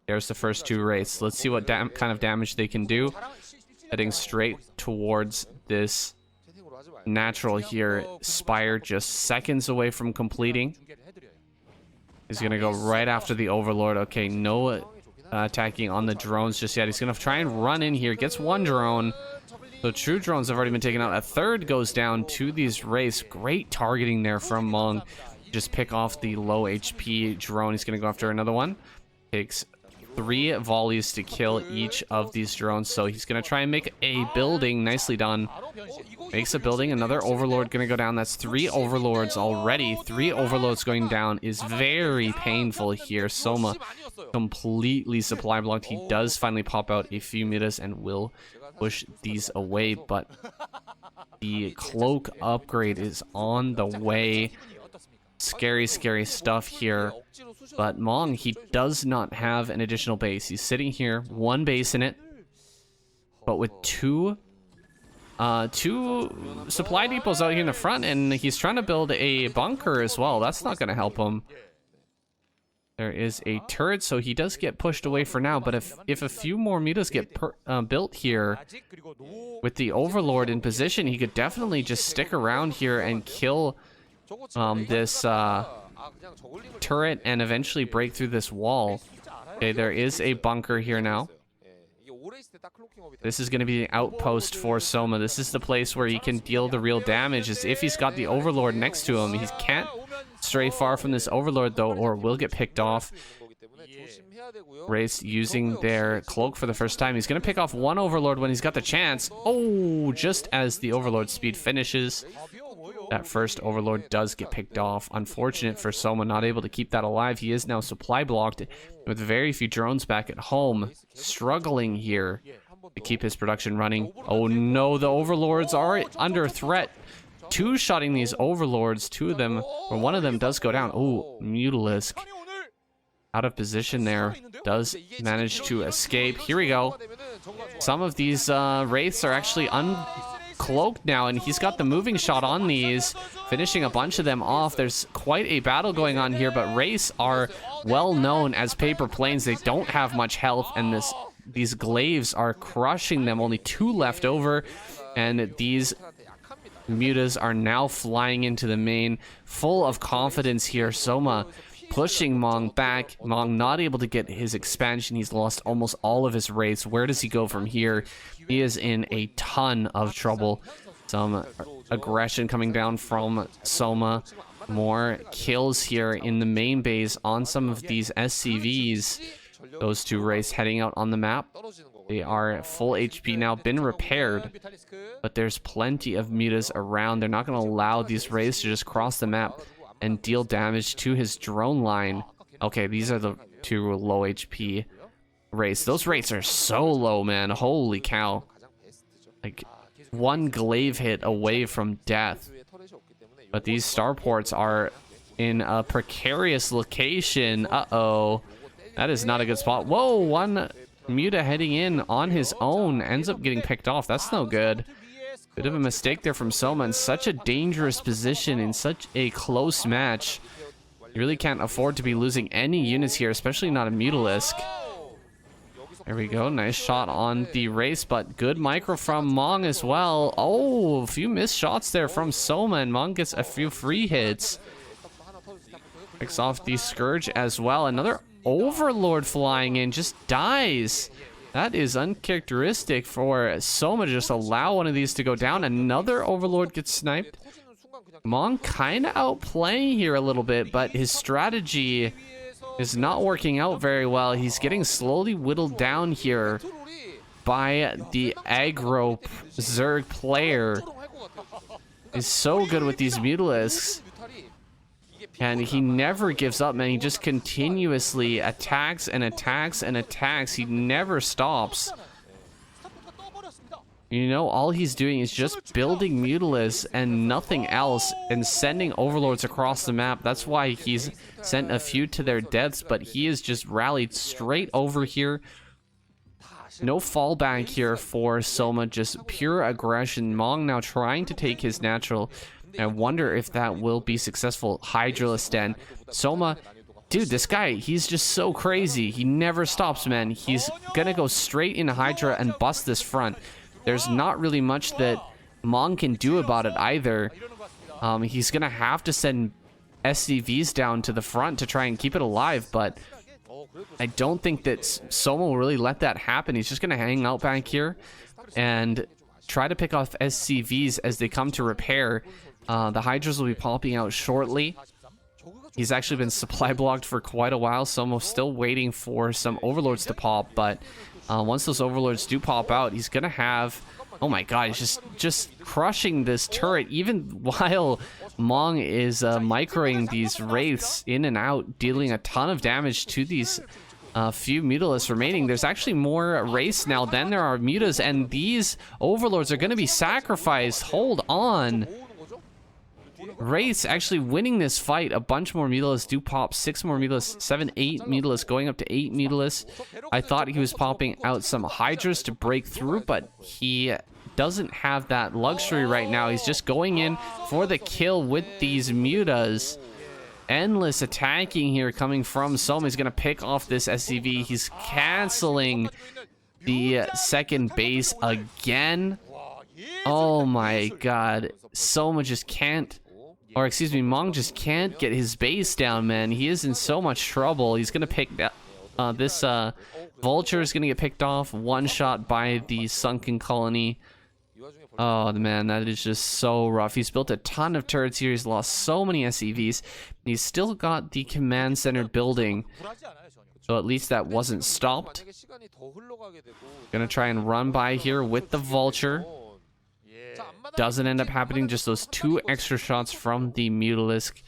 There's the first 2 wraiths. Let's see what kind of damage they can do. Heading straight towards this natural here. Spire just seconds away from completing. He's gonna go right after the overlord. Okay, no attacking on the drones just yet. He's gonna try and run in here. Gets 1 drone. So true drones have already been taken out. A 3rd goes down to these wraiths. Great targeting there from Mong. Just pick off the low HP drone. He's gonna go after another one. Takes 3 volleys to kill each of these drones. So he's gonna try and make a building. Nicely done. Makes a building. Another overlord gonna go down. That's 3 overlords already. 3 overlords going down is very painful here. Soma completely supply blocked. He does finally pop out a few mutas and will push these away, but the cloak upgrade is on the way. Scary, scary stuff here. But Mong, he does not have an additional base. He's sitting here, 1 base in it, but with 2 supply depots out here in the front, and he's trying to build a bunker as well. That's not going to help him. There is a turret, so he does get pushed away for now, but if a few more mutas get built here with the overlord in position, he could definitely just stick around here and kill this turret and eventually break through this wall. Okay, there is a bunker here now. This is going to be the outpost for Soma. This is the place where he can deal the real damage, is if he's got the Overlord next to him. He can't stray far from this Overlord, though, or will get picked off. Wraiths using their cloak for the first time. He's going to pick off one Overlord when he's got the chance. Oh, just as the Overlord speed finishes, that first Overlord does get picked off. Unfortunate for Soma, not able to keep that alive. He is now supply blocked with very few drones back at home. Struggling here to keep his production running. Oh no, the Overlords are under threat. Two-shotting these Overlords, two of them, or one of them does go down. Oh, Mutalisk. Out of position there. Does manage to escape. Here we go. Some of these Wraiths are actually uncloaked now, and he's got the moving shot on these, finishing a bunch of them off. There's quite a battle going on here, but Wraiths are well known as paper planes. They don't have much health, and these glaives are crushing them. Only two left over, and these Mutas are now flying into the main, full of confidence here. Soma pushing Mong back. Mong not able to get his expansion. He's lost almost all of his Wraiths. Where does he go from here? He is in a ton of trouble. Some aggression coming down from Soma. More kills here in the main base on some of these SCVs. Those two Wraiths heading out on the map. They are full HP now, been repaired. But there's plenty of Mutas around. They're not going to allow these Wraiths to just cross the map and deal damage to his drone line. Okay, these are the two low HP Wraiths. Those Wraiths are so low, man. Holy cow. Like, one glaive hit away from death. But these starports are in a precarious location. Uh-oh. That is not a good spot. Whoa, one Muta heading in on his own. Ends up getting picked off. That's no good. Bit of a mistake there from Soma in such a dangerous position in such a close match. You really can't afford to be losing any units here, especially not a Mutalisk. There we go. Nice shot on the race, but good micro from Mong as well. Oh, a few missed shots there from Soma, and Mong gets a few free hits. Picks off the Scourge as well. Another Overlord flying in, just dies. That is uncharacteristic for Soma to just allow one of these to go down. Another Overlord gets sniped. Mong kind of outplaying here a little bit, but his strategy is not working out very well. He's getting slowly whittled down here by the aggro Zerg player. He's so good with these Mutalisks. And he never gives up, man. He just continuously attacks and attacks and attacks. He never stops. You know, all he's doing is just building Mutalisks and nothing else, and sending Overlords across the map. That's why he's sent a few to their deaths, but he is just rallied straight over here. No fallback here for Soma, just pure aggression. Mong now trying to take his natural. I wonder if that will be successful. Hydralisk Den. Soma, dude, this guy, he's just so crazy. He never stops, man. He's gonna go straight into Hydra and bust this front. There's not really much that Mong can do about it either. He's gonna have to send SCVs down to the front to try and keep it alive, but I don't think that Soma will really let that happen. He's just gonna hang out back here and try to pick off SCVs as they come to repair. The Hydras will be popping out shortly. He's actually been supply blocked for quite a while, so I'm still waiting for some Overlords to pop, but once those Overlords do pop out, he's gonna have... Oh my god, he's just crushing this turret, even while Mong is microing these Wraiths in and out, dealing a ton of damage to these few Mutalisks remaining. There's actually more Wraiths now than there are Mutas, and these Overlords are gonna be sacrificed. Hold on. Wraiths actually winning this fight. A bunch more Mutalisks do pop. 6 more Mutalisks, 7, 8 Mutalisks, going up to 8 Mutalisks. I thought he was popping out some Hydras to break through, but he doesn't have that luxury right now. He's just going in for the kill with these Mutas. Endless attacking here coming from Soma. He's going to pick off this SCV. He's canceling the second base again. Oh my god. Soma just can't... Or excuse me, Mong just can't get his base down, man. He is in so much trouble. He's gonna pick This vulture is gonna get picked off, one shot by the sunken colony. Oh man, that is just so rough. He's built a ton of turrets here. He's lost so many SCVs. He's still got the command center building, so at least that wasn't stopped. Gonna try and run by here with the vulture. Doesn't end up happening. Just those 2 extra shots from the Mutalisk,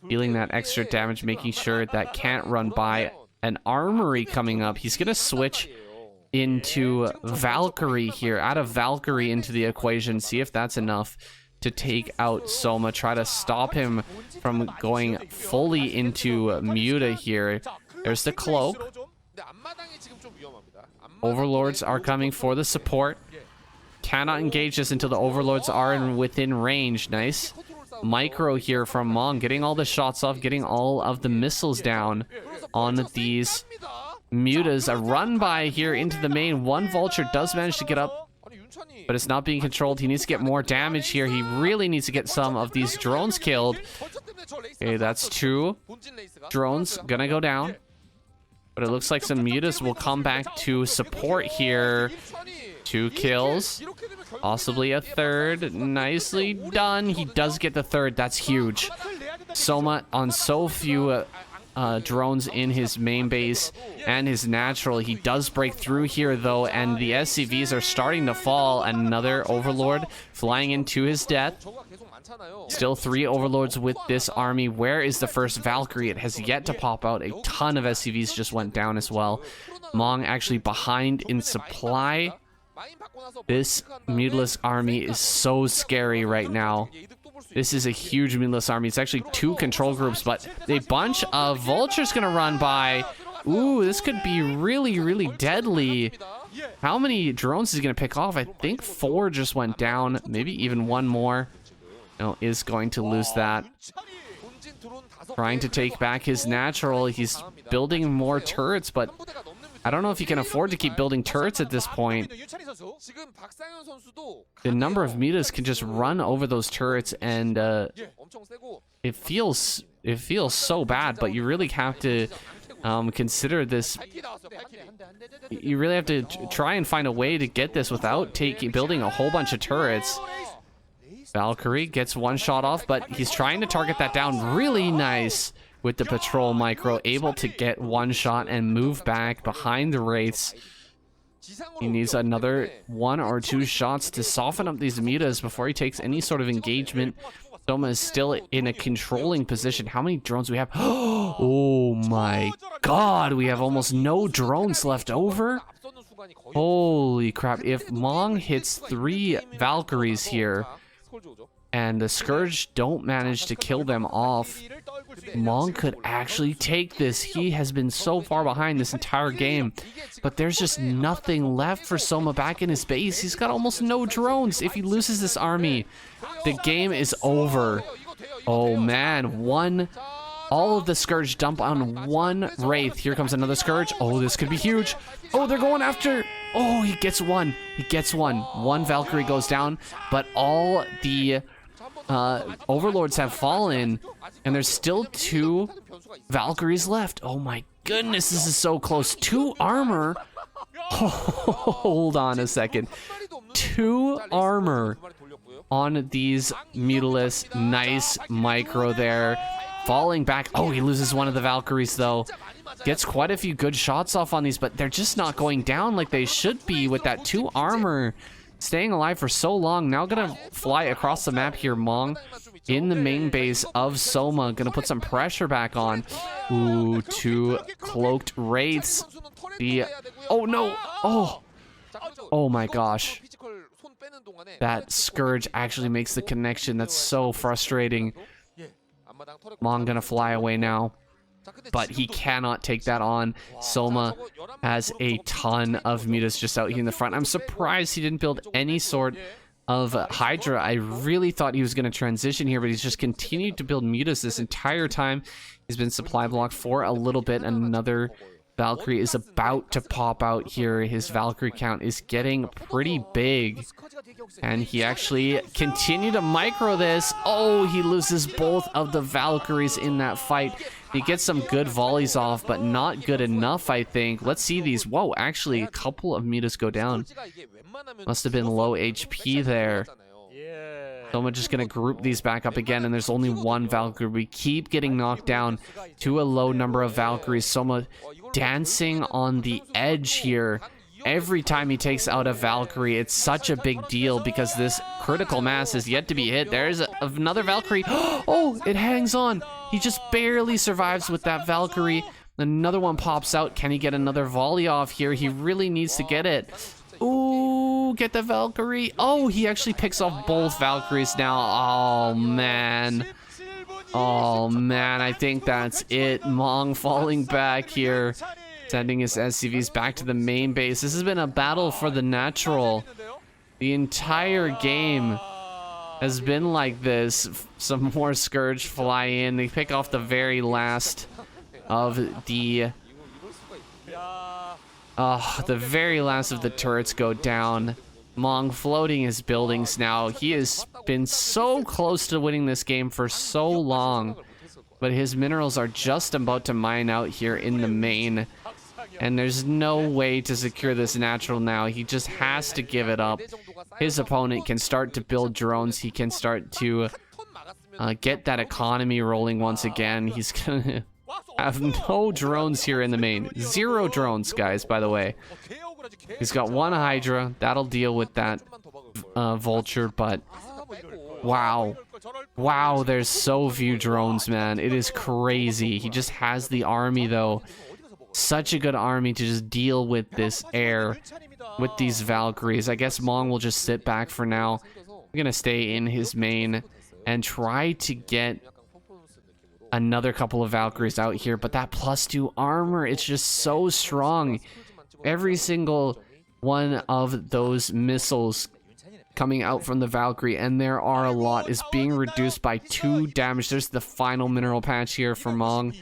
dealing that extra damage, making sure that can't run by. An armory coming up. He's gonna switch into Valkyrie here. Add a Valkyrie into the equation. See if that's enough to take out Soma. Try to stop him from going fully into Muta here. There's the cloak. Overlords are coming for the support. Cannot engage this until the Overlords are within range. Nice. Micro here from Mong, getting all the shots off, getting all of the missiles down on these Mutas. A run by here into the main. One vulture does manage to get up, but it's not being controlled. He needs to get more damage here. He really needs to get some of these drones killed. Okay, that's 2 drones gonna go down, but it looks like some Mutas will come back to support here. 2 kills, possibly a third. Nicely done. He does get the third. That's huge. Soma on so few drones in his main base and his natural. He does break through here though, and the SCVs are starting to fall. Another Overlord flying into his death. Still 3 Overlords with this army. Where is the first Valkyrie? It has yet to pop out. A ton of SCVs just went down as well. Mong actually behind in supply. This Mutalisk army is so scary right now. This is a huge Mutalisk army. It's actually 2 control groups, but a bunch of vultures gonna run by. Ooh, this could be really, really deadly. How many drones is he gonna pick off? I think 4 just went down. Maybe even 1 more. No, is going to lose that. Trying to take back his natural. He's building more turrets, but I don't know if he can afford to keep building turrets at this point. The number of Mutas can just run over those turrets, and it feels so bad, but you really have to consider this. You really have to try and find a way to get this without building a whole bunch of turrets. Valkyrie gets 1 shot off, but he's trying to target that down. Really nice with the patrol micro, able to get 1 shot and move back behind the Wraiths. He needs another 1 or 2 shots to soften up these Mutas before he takes any sort of engagement. Soma is still in a controlling position. How many drones do we have? Oh my god, we have almost no drones left over. Holy crap. If Mong hits 3 Valkyries here and the Scourge don't manage to kill them off, Mong could actually take this. He has been so far behind this entire game, but there's just nothing left for Soma back in his base. He's got almost no drones. If he loses this army, the game is over. Oh man, all of the Scourge dump on 1 Wraith. Here comes another Scourge. Oh, this could be huge. Oh, they're going after. Oh, he gets 1. He gets 1. 1 Valkyrie goes down, but all the Overlords have fallen, and there's still 2 Valkyries left. Oh my goodness, this is so close. 2 armor. Hold on a second. 2 armor on these Mutalisks. Nice micro there. Falling back. Oh, he loses 1 of the Valkyries though. Gets quite a few good shots off on these, but they're just not going down like they should be with that 2 armor. Staying alive for so long. Now gonna fly across the map here. Mong in the main base of Soma. Gonna put some pressure back on. Ooh, 2 cloaked Wraiths. Oh no. Oh my gosh. That Scourge actually makes the connection. That's so frustrating. Mong gonna fly away now, but he cannot take that on. Soma has a ton of Mutas just out here in the front. I'm surprised he didn't build any sort of Hydra. I really thought he was going to transition here, but he's just continued to build Mutas this entire time. He's been supply blocked for a little bit. Another Valkyrie is about to pop out here. His Valkyrie count is getting pretty big. And he actually continued to micro this. Oh, he loses both of the Valkyries in that fight. He gets some good volleys off, but not good enough, I think. Let's see these. Whoa, actually, a couple of meters go down. Must have been low HP there. Soma just gonna group these back up again, and there's only one Valkyrie. We keep getting knocked down to a low number of Valkyries. Soma dancing on the edge here. Every time he takes out a Valkyrie, it's such a big deal because this critical mass is yet to be hit. There's another Valkyrie. Oh, it hangs on. He just barely survives with that Valkyrie. Another one pops out. Can he get another volley off here? He really needs to get it. Ooh, get the Valkyrie. Oh, he actually picks off both Valkyries now. Oh, man. Oh, man, I think that's it. Mong falling back here. Sending his SCVs back to the main base. This has been a battle for the natural. The entire game has been like this. Some more Scourge fly in. They pick off the very last of the... the very last of the turrets go down. Mong floating his buildings now. He has been so close to winning this game for so long. But his minerals are just about to mine out here in the main. And there's no way to secure this natural now. He just has to give it up. His opponent can start to build drones. He can start to get that economy rolling once again. He's gonna have no drones here in the main. 0 drones, guys, by the way. He's got 1 Hydra. That'll deal with that Vulture, but wow. Wow, there's so few drones, man. It is crazy. He just has the army, though. Such a good army to just deal with this air, with these Valkyries. I guess Mong will just sit back for now. We're gonna stay in his main and try to get another couple of Valkyries out here, but that +2 armor, it's just so strong. Every single one of those missiles coming out from the Valkyrie, and there are a lot, is being reduced by 2 damage. There's the final mineral patch here for Mong.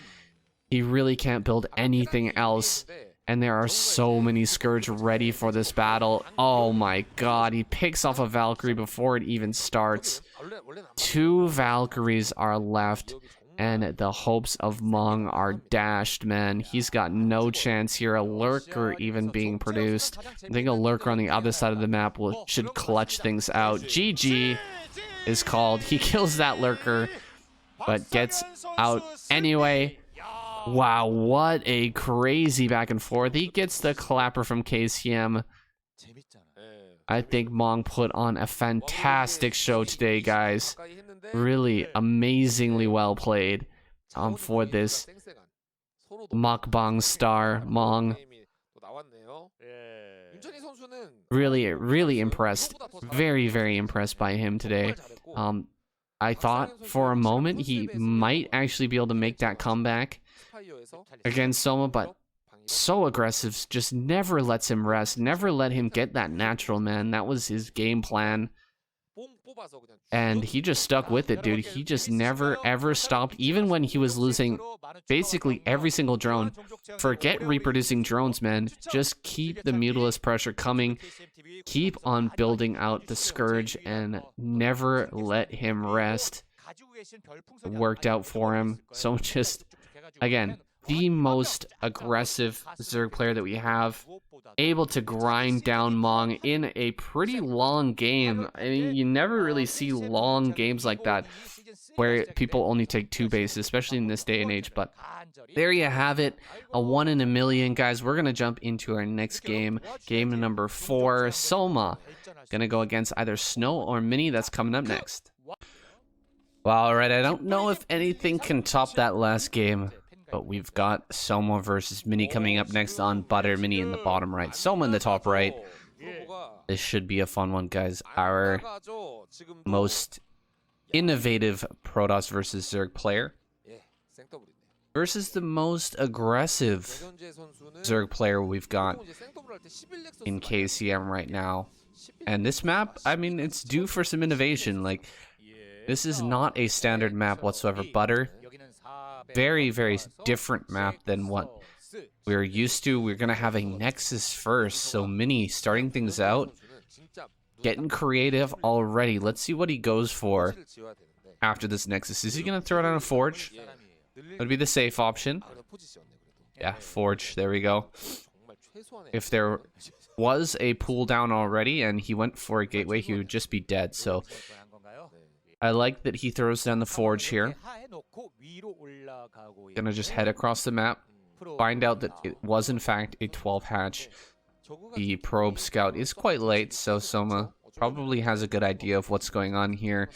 He really can't build anything else, and there are so many Scourge ready for this battle. Oh my god, he picks off a Valkyrie before it even starts. 2 Valkyries are left, and the hopes of Mong are dashed, man. He's got no chance here. A Lurker even being produced. I think a Lurker on the other side of the map should clutch things out. GG is called. He kills that Lurker, but gets out anyway. Wow, what a crazy back and forth. He gets the clapper from KCM. I think Mong put on a fantastic show today, guys. Really amazingly well played for this mukbang star, Mong. Really impressed. Very, very impressed by him today. I thought for a moment he might actually be able to make that comeback against Soma, but so aggressive, just never lets him rest, never let him get that natural, man. That was his game plan, and he just stuck with it, dude. He just never ever stopped, even when he was losing basically every single drone. Forget reproducing drones, man. Just keep the Mutilus pressure coming, keep on building out the Scourge, and never let him rest. It worked out for him. So just, again, the most aggressive Zerg player that we have, able to grind down Mong in a pretty long game. I mean, you never really see long games like that where people only take 2 bases, especially in this day and age. But there you have it, a 1 in a million, guys. We're gonna jump into our next game, game number 4. Soma gonna go against either Snow or Mini. That's coming up next. Well, alright, I don't know if anything can top that last game, but we've got Soma versus Mini coming up next on Butter. Mini in the bottom right, Soma in the top right. This should be a fun one, guys. Our most innovative Protoss versus Zerg player versus the most aggressive Zerg player we've got in KCM right now. And this map, I mean, it's due for some innovation. Like, this is not a standard map whatsoever. Butter, very, very different map than what we're used to. We're going to have a Nexus first. So Mini starting things out. Getting creative already. Let's see what he goes for after this Nexus. Is he going to throw down a Forge? That would be the safe option. Yeah, Forge. There we go. If there was a pull down already and he went for a Gateway, he would just be dead. So I like that he throws down the Forge here. Gonna just head across the map. Find out that it was in fact a 12 hatch. The probe scout is quite late, so Soma probably has a good idea of what's going on here.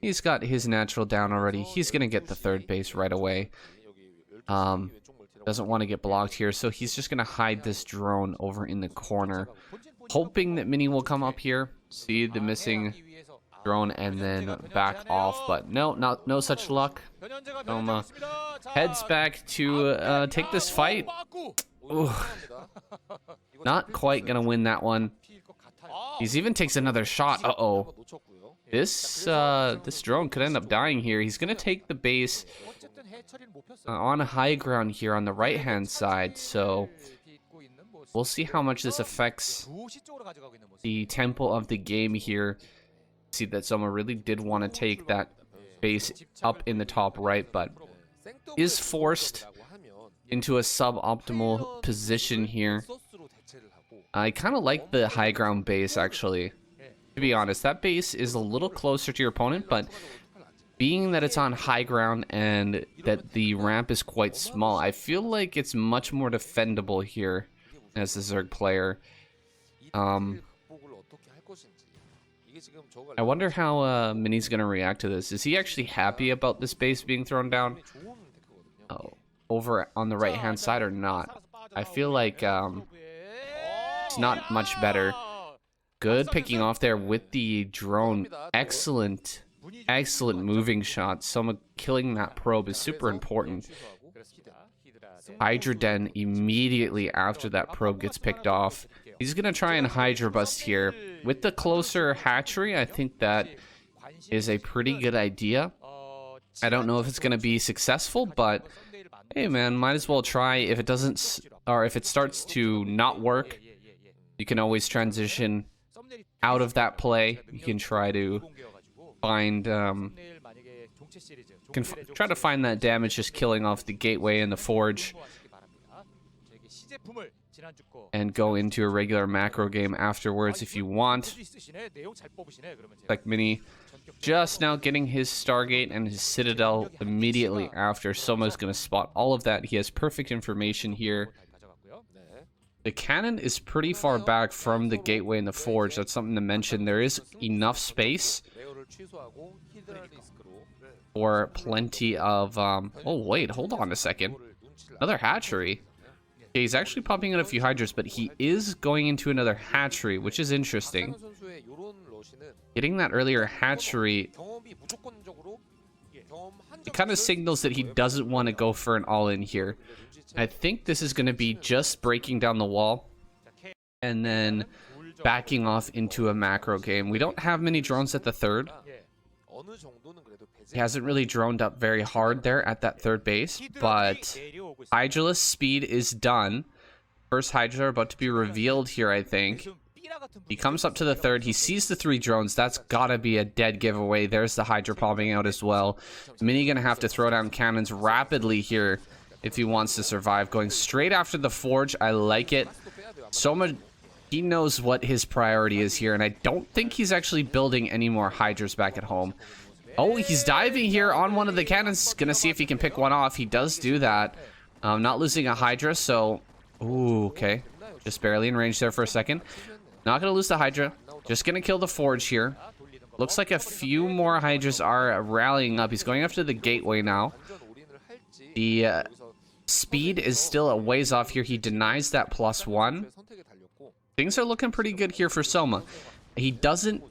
He's got his natural down already. He's gonna get the third base right away. Doesn't want to get blocked here, so he's just gonna hide this drone over in the corner, hoping that Mini will come up here, see the missing drone, and then back off. But no such luck. Soma heads back to take this fight. Ooh. Not quite gonna win that one. He's even takes another shot. Uh-oh. This drone could end up dying here. He's gonna take the base on high ground here on the right hand side, so we'll see how much this affects the tempo of the game here. See that Soma really did want to take that base up in the top right, but is forced into a suboptimal position here. I kind of like the high ground base, actually. To be honest, that base is a little closer to your opponent, but being that it's on high ground and that the ramp is quite small, I feel like it's much more defendable here as a Zerg player. I wonder how Mini's going to react to this. Is he actually happy about this base being thrown down over on the right hand side or not? I feel like it's not much better. Good picking off there with the drone. Excellent moving shot. Soma killing that probe is super important. Hydra Den immediately after that probe gets picked off. He's going to try and Hydra bust here. With the closer hatchery, I think that is a pretty good idea. I don't know if it's going to be successful, but hey man, might as well try. If it doesn't, or if it starts to not work, you can always transition out of that play. You can try to find try to find that damage just killing off the gateway and the forge, and go into a regular macro game afterwards if you want. Like Mini just now getting his Stargate and his Citadel immediately after. Soma's going to spot all of that. He has perfect information here. The cannon is pretty far back from the gateway and the forge. That's something to mention. There is enough space for plenty of... oh, wait, hold on a second. Another hatchery. Okay, he's actually popping in a few Hydras, but he is going into another hatchery, which is interesting. Getting that earlier hatchery, it kind of signals that he doesn't want to go for an all-in here. I think this is going to be just breaking down the wall and then backing off into a macro game. We don't have many drones at the third. He hasn't really droned up very hard there at that third base, but Hydraless speed is done. First Hydra about to be revealed here, I think. He comes up to the third. He sees the 3 drones. That's gotta be a dead giveaway. There's the Hydra popping out as well. Mini gonna have to throw down cannons rapidly here if he wants to survive. Going straight after the forge. I like it. Soma, he knows what his priority is here, and I don't think he's actually building any more Hydras back at home. Oh, he's diving here on one of the cannons. Gonna see if he can pick one off. He does do that. Not losing a Hydra, so... Ooh, okay. Just barely in range there for a second. Not gonna lose the Hydra. Just gonna kill the forge here. Looks like a few more Hydras are rallying up. He's going after the gateway now. The speed is still a ways off here. He denies that +1. Things are looking pretty good here for Soma. He doesn't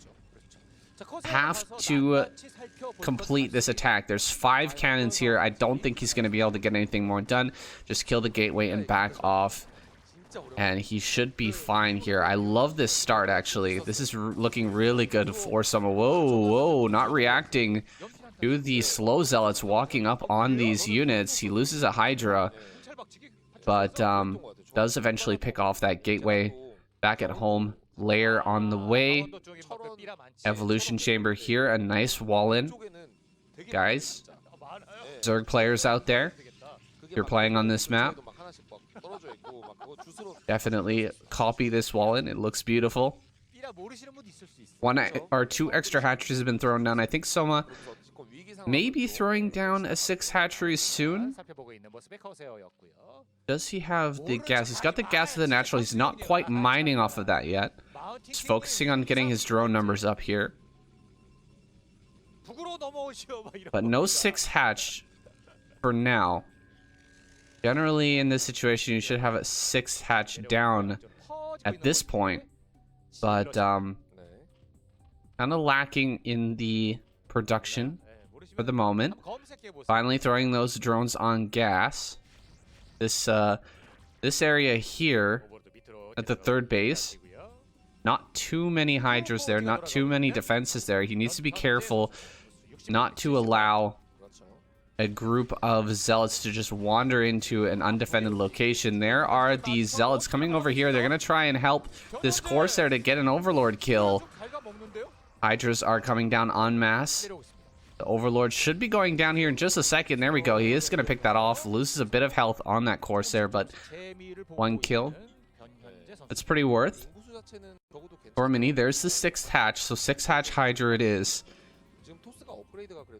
have to complete this attack. There's 5 cannons here. I don't think he's going to be able to get anything more done. Just kill the gateway and back off, and he should be fine here. I love this start, actually. This is looking really good for Soma. Whoa, not reacting to the slow zealots walking up on these units. He loses a Hydra. but does eventually pick off that gateway back at home. Lair on the way. Evolution chamber here. A nice wall in. Guys, Zerg players out there, if you're playing on this map, definitely copy this wall in. It looks beautiful. One or two extra hatcheries have been thrown down. I think Soma may be throwing down a 6 hatchery soon. Does he have the gas? He's got the gas of the natural. He's not quite mining off of that yet. He's focusing on getting his drone numbers up here. But no 6 hatch for now. Generally, in this situation, you should have a 6 hatch down at this point. But, kind of lacking in the production for the moment. Finally throwing those drones on gas. This area here at the 3rd base. Not too many hydras there, not too many defenses there. He needs to be careful not to allow a group of zealots to just wander into an undefended location. There are these zealots coming over here. They're going to try and help this Corsair to get an Overlord kill. Hydras are coming down en masse. The Overlord should be going down here in just a second. There we go. He is going to pick that off. Loses a bit of health on that Corsair, but 1 kill. That's pretty worth. For Mini, there's the 6th hatch. So 6 hatch Hydra it is.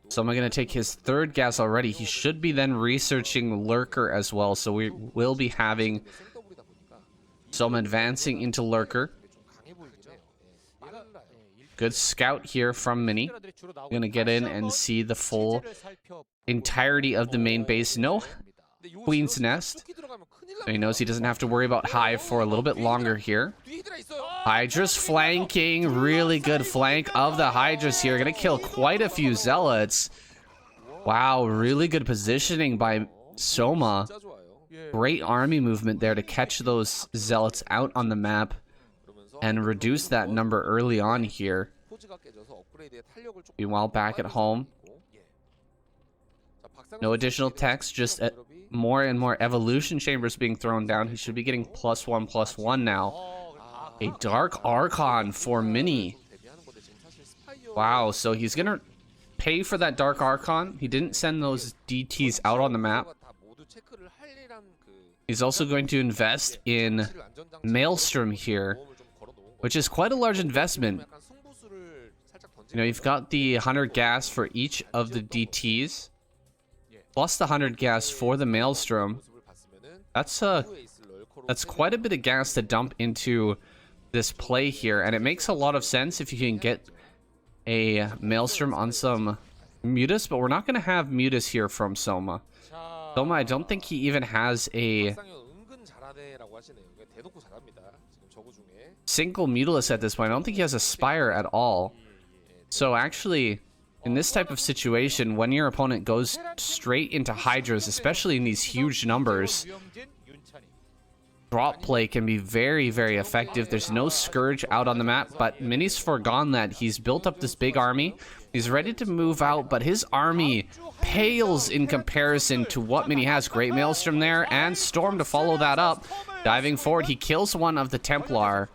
So am I going to take his 3rd gas already? He should be then researching Lurker as well. So we will be having some advancing into Lurker. Good scout here from Mini. Going to get in and see the full entirety of the main base. No Queen's Nest. So he knows he doesn't have to worry about Hive for a little bit longer here. Hydra's flanking. Really good flank of the Hydras here. Gonna kill quite a few Zealots. Wow, really good positioning by Soma. Great army movement there to catch those Zealots out on the map and reduce that number early on here. Meanwhile, back at home, no additional text, just more and more evolution chambers being thrown down. He should be getting +1/+1 now. A Dark Archon for Mini. Wow, so he's gonna pay for that Dark Archon. He didn't send those DTs out on the map. He's also going to invest in Maelstrom here, which is quite a large investment. You know, you've got the 100 gas for each of the DTs, plus the 100 gas for the Maelstrom. That's quite a bit of gas to dump into this play here, and it makes a lot of sense if you can get a Maelstrom on some Mutas, but we're not going to have Mutas here from Soma. Soma, I don't think he even has a single Mutalist at this point. I don't think he has a Spire at all. So actually, in this type of situation, when your opponent goes straight into Hydras, especially in these huge numbers, drop play can be very, very effective. There's no Scourge out on the map, but Mini's forgone that. He's built up this big army. He's ready to move out, but his army pales in comparison to what Mini has. Great Maelstrom there, and Storm to follow that up. Diving forward, he kills one of the Templar.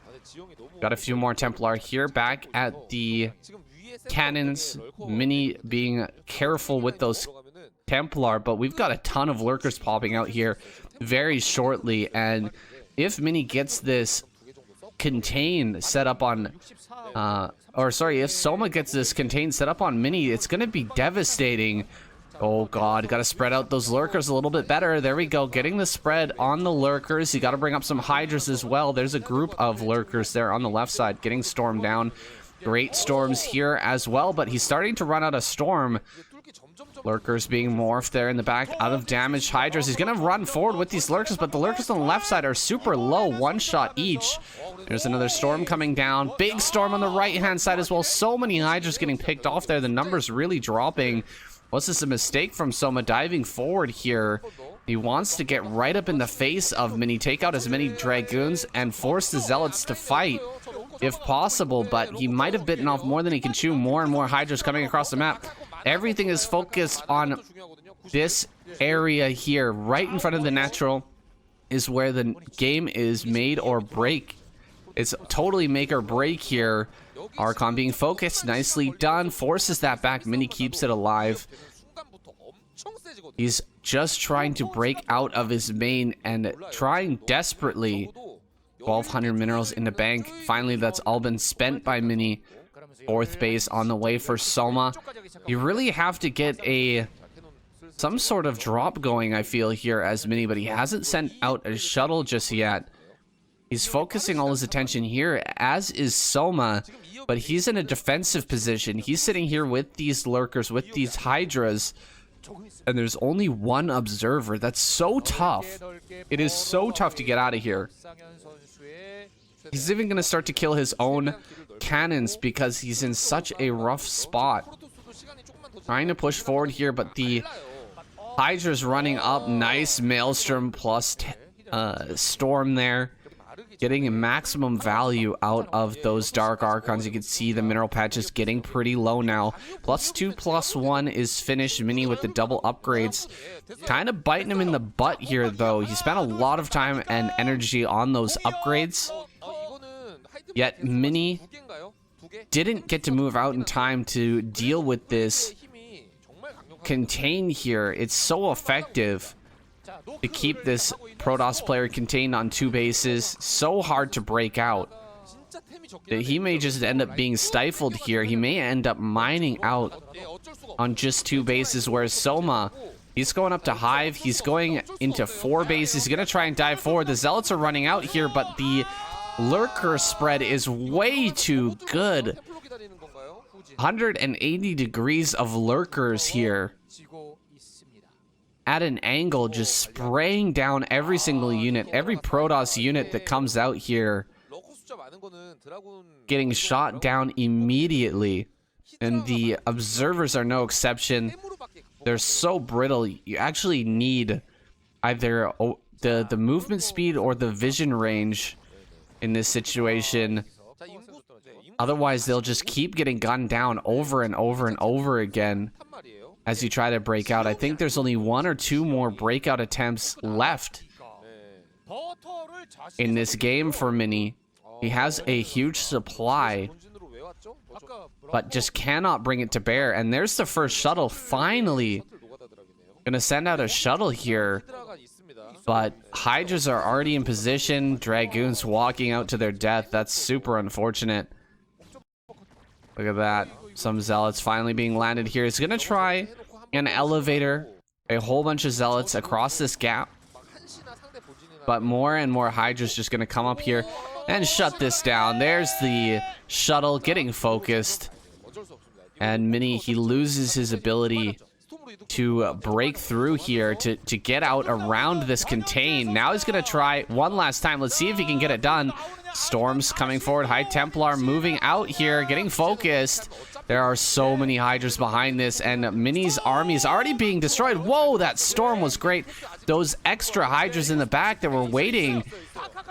Got a few more Templar here. Back at the cannons, Mini being careful with those Templar, but we've got a ton of Lurkers popping out here very shortly, and if Mini gets this contain set up on if Soma gets this contain set up on Mini, it's gonna be devastating. Oh god, gotta spread out those Lurkers a little bit better. There we go, getting the spread on the Lurkers. You gotta bring up some Hydras as well. There's a group of Lurkers there on the left side getting Storm down. Great Storms here as well, but he's starting to run out of Storm. Lurkers being morphed there in the back, out of damage. Hydras, he's gonna run forward with these Lurkers, but the Lurkers on the left side are super low, 1 shot each. There's another Storm coming down. Big Storm on the right hand side as well. So many Hydras getting picked off there. The numbers really dropping. Was this a mistake from Soma diving forward here? He wants to get right up in the face of Mini, take out as many Dragoons, and force the Zealots to fight if possible, but he might have bitten off more than he can chew. More and more Hydras coming across the map. Everything is focused on this area here, right in front of the natural. is where the game is made or break. It's totally make or break here. Archon being focused, nicely done, forces that back. Mini keeps it alive. He's just trying to break out of his main and trying desperately. 1,200 minerals in the bank. Finally, that's all been spent by Mini. Fourth base on the way for Soma. You really have to get some sort of drop going, I feel, here as Mini, but he hasn't sent out a shuttle just yet. He's focusing all his attention here, as is Soma, but he's in a defensive position. He's sitting here with these lurkers, with these hydras, and there's only one observer. That's so tough. It is so tough to get out of here. He's even going to start to kill his own cannons because he's in such a rough spot. Trying to push forward here, but the hydra's running up. Nice Maelstrom plus Storm there. Getting maximum value out of those Dark Archons. You can see the mineral patch is getting pretty low now. +2, +1 is finished. Mini with the double upgrades. Kind of biting him in the butt here, though. He spent a lot of time and energy on those upgrades. Yet Mini didn't get to move out in time to deal with this contain here. It's so effective to keep this Protoss player contained on 2 bases. So hard to break out. He may just end up being stifled here. He may end up mining out on just 2 bases, whereas Soma, he's going up to Hive. He's going into 4 bases. He's going to try and dive forward. The Zealots are running out here, but the lurker spread is way too good. 180 degrees of lurkers here. At an angle, just spraying down every single unit, every Protoss unit that comes out here, getting shot down immediately. And the observers are no exception. They're so brittle. You actually need either the movement speed or the vision range in this situation. Otherwise, they'll just keep getting gunned down over and over and over again as you try to break out. I think there's only 1 or 2 more breakout attempts left in this game for Mini. He has a huge supply, but just cannot bring it to bear. And there's the first shuttle, finally. Gonna send out a shuttle here, but Hydras are already in position. Dragoons walking out to their death. That's super unfortunate. Look at that. Some Zealots finally being landed here. He's gonna try an elevator, a whole bunch of Zealots across this gap, but more and more Hydras just gonna come up here and shut this down. There's the shuttle getting focused, and Mini, he loses his ability to break through here to get out around this contain. Now he's gonna try one last time. Let's see if he can get it done. Storms coming forward. High Templar moving out here, getting focused. There are so many Hydras behind this, and Mini's army is already being destroyed. Whoa, that storm was great. Those extra Hydras in the back that were waiting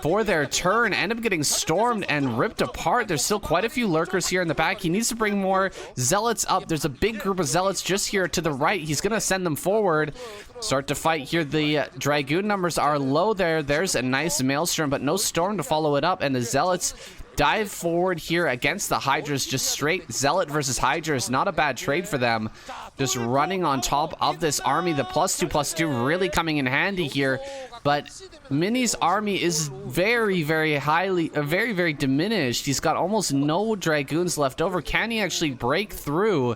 for their turn end up getting stormed and ripped apart. There's still quite a few lurkers here in the back. He needs to bring more Zealots up. There's a big group of Zealots just here to the right. He's going to send them forward. Start to fight here. The Dragoon numbers are low there. There's a nice Maelstrom, but no Storm to follow it up, and the Zealots dive forward here against the Hydras. Just straight Zealot versus Hydra is not a bad trade for them. Just running on top of this army. The +2/+2 really coming in handy here. But Mini's army is very, very very diminished. He's got almost no Dragoons left over. Can he actually break through?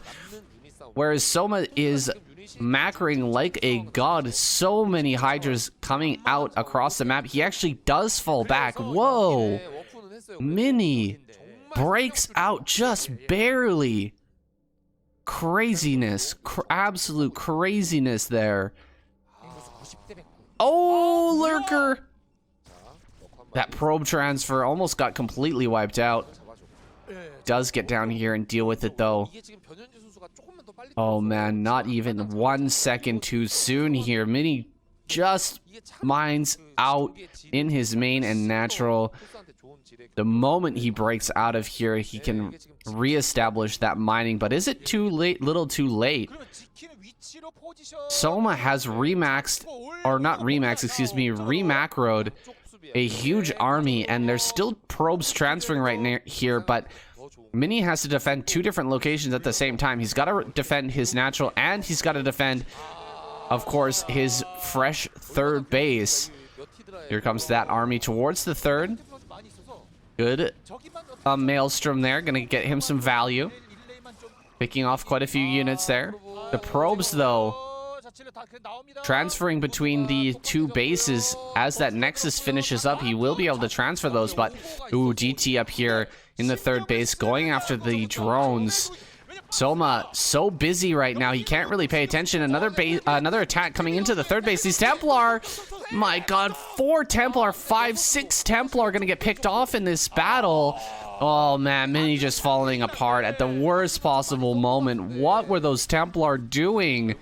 Whereas Soma is macroing like a god. So many Hydras coming out across the map. He actually does fall back. Whoa! Mini breaks out just barely. Craziness. Absolute craziness there. Oh, lurker! That probe transfer almost got completely wiped out. Does get down here and deal with it, though. Oh, man, not even 1 second too soon here. Mini just mines out in his main and natural. The moment he breaks out of here, he can reestablish that mining. But is it too late? Little too late. Soma has remaxed, or not remaxed, excuse me, remacroed a huge army, and there's still probes transferring right near here, but Mini has to defend two different locations at the same time. He's got to defend his natural, and he's got to defend, of course, his fresh third base. Here comes that army towards the third. Good Maelstrom there, gonna get him some value. Picking off quite a few units there. The probes, though, transferring between the two bases. As that Nexus finishes up, he will be able to transfer those, but ooh, GT up here in the third base, going after the drones. Soma so busy right now, he can't really pay attention. Another attack coming into the third base. These Templar, my god, 4 Templar, 5, 6 Templar gonna get picked off in this battle. Oh man, Mini just falling apart at the worst possible moment. What were those Templar doing?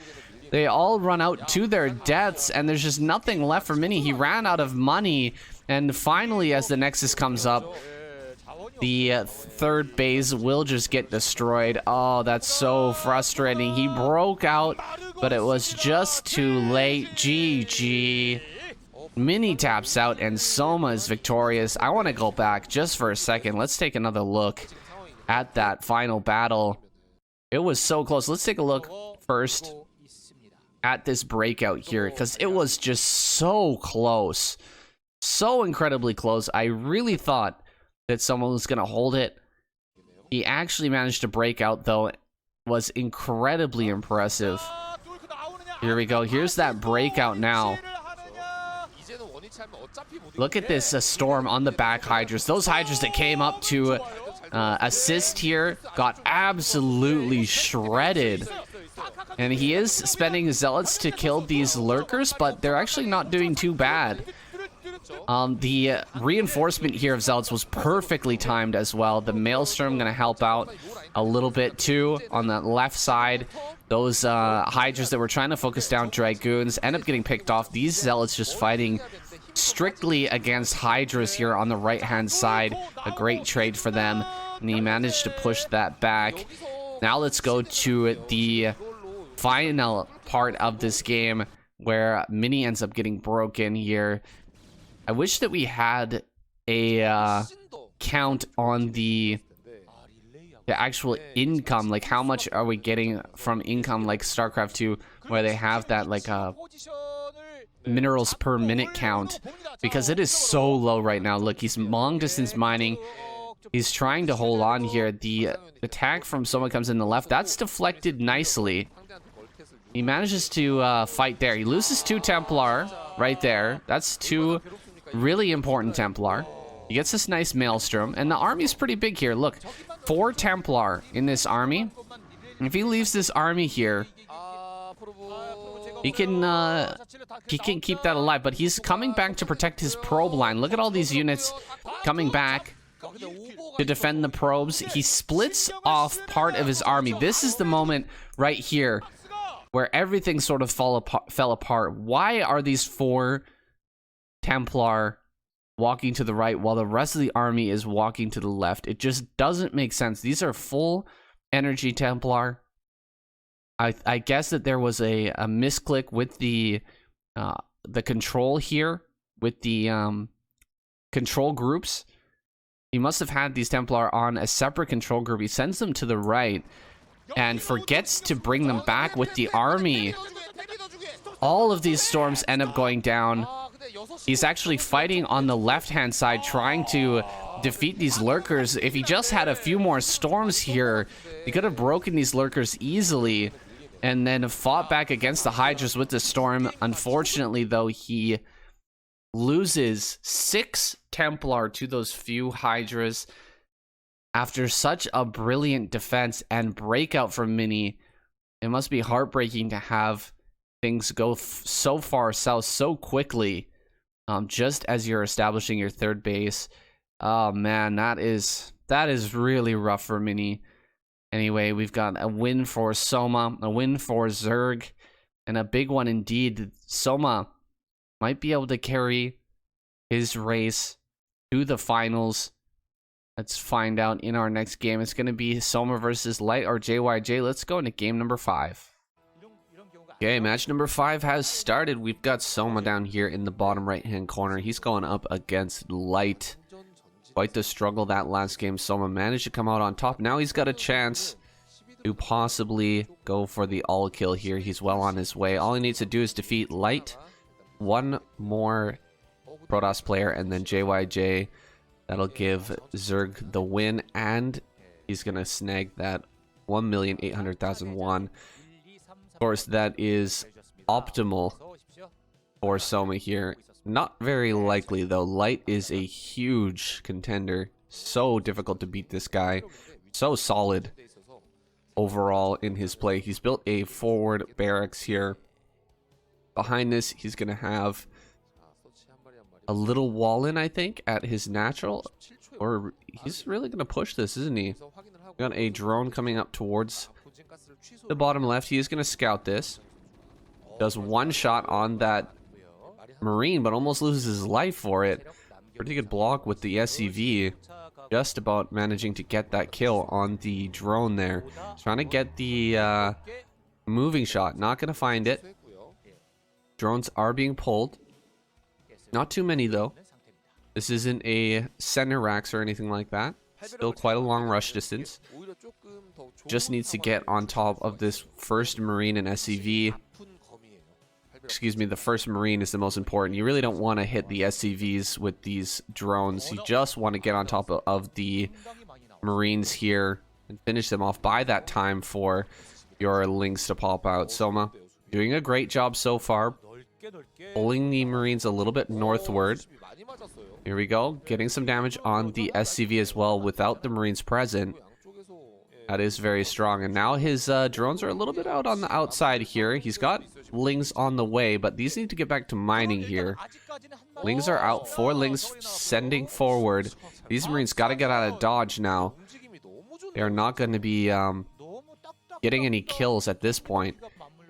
They all run out to their deaths, and there's just nothing left for Mini. He ran out of money, and finally, as the Nexus comes up, the third base will just get destroyed. Oh, that's so frustrating. He broke out, but it was just too late. GG. Mini taps out, and Soma is victorious. I want to go back just for a second. Let's take another look at that final battle. It was so close. Let's take a look first at this breakout here, because it was just so close. So incredibly close. I really thought that someone was going to hold it. He actually managed to break out, though. It was incredibly impressive. Here we go. Here's that breakout now. Look at this storm on the back Hydras. Those Hydras that came up to assist here got absolutely shredded. And he is spending Zealots to kill these Lurkers, but they're actually not doing too bad. The reinforcement here of Zealots was perfectly timed as well. The Maelstrom going to help out a little bit too on the left side. Those Hydras that were trying to focus down Dragoons end up getting picked off. These Zealots just fighting strictly against Hydras here on the right-hand side. A great trade for them, and he managed to push that back. Now let's go to the final part of this game where Mini ends up getting broken here. I wish that we had a count on the actual income, like how much are we getting from income, like Starcraft 2, where they have that like minerals per minute count, because it is so low right now. Look, he's long distance mining. He's trying to hold on here. The attack from someone comes in the left. That's deflected nicely. He manages to fight there. He loses 2 Templar right there. That's 2 really important Templar. He gets this nice Maelstrom, and the army's pretty big here. Look, 4 Templar in this army. And if he leaves this army here, he can keep that alive. But he's coming back to protect his probe line. Look at all these units coming back to defend the probes. He splits off part of his army. This is the moment right here where everything sort of fell apart. Why are these 4 Templar walking to the right while the rest of the army is walking to the left? It just doesn't make sense. These are full energy Templar. I guess that there was a misclick with the control here, with the control groups. He must have had these Templar on a separate control group. He sends them to the right and forgets to bring them back with the army. All of these storms end up going down. He's actually fighting on the left-hand side, trying to defeat these Lurkers. If he just had a few more storms here, he could have broken these Lurkers easily and then fought back against the Hydras with the storm. Unfortunately, though, he loses 6 Templar to those few Hydras. After such a brilliant defense and breakout from Mini, it must be heartbreaking to have things go so far south so quickly, just as you're establishing your third base. Oh man, that is really rough for Mini. Anyway, we've got a win for Soma, a win for Zerg, and a big one indeed. Soma might be able to carry his race to the finals Let's find out in our next game. It's going to be Soma versus Light or JYJ. Let's go into game number 5. Okay, match number 5 has started. We've got Soma down here in the bottom right-hand corner. He's going up against Light. Quite the struggle that last game. Soma managed to come out on top. Now he's got a chance to possibly go for the all kill here. He's well on his way. All he needs to do is defeat Light, one more Protoss player, and then JYJ. That'll give Zerg the win, and he's gonna snag that 1,800,000 won. Of course, that is optimal for Soma here. Not very likely though. Light is a huge contender. So difficult to beat this guy. So solid overall in his play. He's built a forward barracks here. Behind this, he's gonna have a little wall in, I think, at his natural. Or he's really gonna push this, isn't he? Got a drone coming up towards the bottom left. He is gonna scout this. Does one shot on that Marine, but almost loses his life for it. Pretty good block with the SCV. Just about managing to get that kill on the drone there. Trying to get the moving shot. Not gonna find it. Drones are being pulled. Not too many though. This isn't a center racks or anything like that. Still quite a long rush distance. Just needs to get on top of this first Marine and SCV. Excuse me, the first Marine is the most important. You really don't want to hit the SCVs with these drones. You just want to get on top of the Marines here and finish them off by that time for your links to pop out. Soma doing a great job so far. Pulling the Marines a little bit northward. Here we go. Getting some damage on the SCV as well without the Marines present. That is very strong. And now his drones are a little bit out on the outside here. He's got Lings on the way, but these need to get back to mining here. Lings are out. 4 Lings sending forward. These Marines got to get out of dodge now. They are not going to be getting any kills at this point.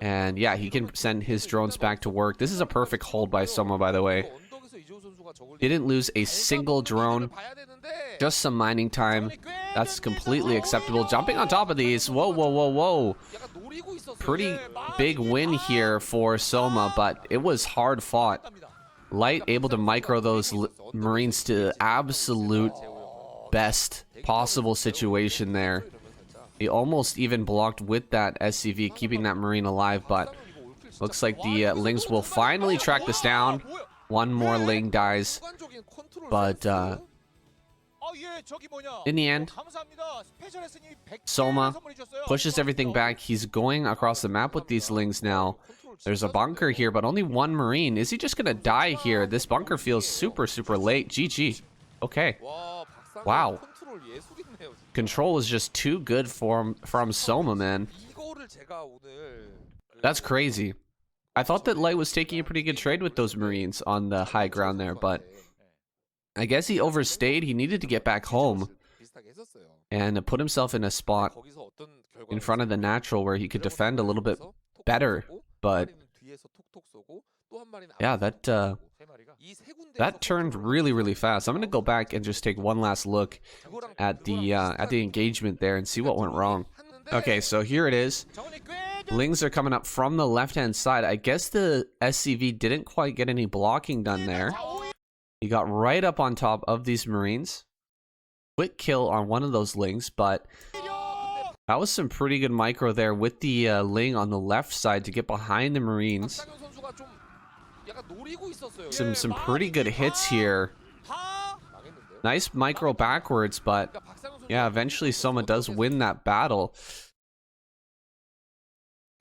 And yeah, he can send his drones back to work. This is a perfect hold by Soma, by the way. Didn't lose a single drone. Just some mining time. That's completely acceptable. Jumping on top of these. Whoa, whoa, whoa, whoa. Pretty big win here for Soma, but it was hard fought. Light able to micro those Marines to absolute best possible situation there. He almost even blocked with that SCV, keeping that Marine alive, but looks like the Lings will finally track this down. One more Ling dies, but in the end, Soma pushes everything back. He's going across the map with these Lings now. There's a bunker here, but only one Marine. Is he just gonna die here? This bunker feels super, super late. GG. Okay. Wow. Control is just too good from Soma, man. That's crazy. I thought that Light was taking a pretty good trade with those Marines on the high ground there, but I guess he overstayed. He needed to get back home and put himself in a spot in front of the natural where he could defend a little bit better. But yeah, that turned really, really fast. I'm gonna go back and just take one last look at the engagement there and see what went wrong. Okay, so here it is. Lings are coming up from the left-hand side. I guess the SCV didn't quite get any blocking done there. He got right up on top of these Marines. Quick kill on one of those Lings, but that was some pretty good micro there with the Ling on the left side to get behind the Marines. Some pretty good hits here. Nice micro backwards, but yeah, eventually Soma does win that battle.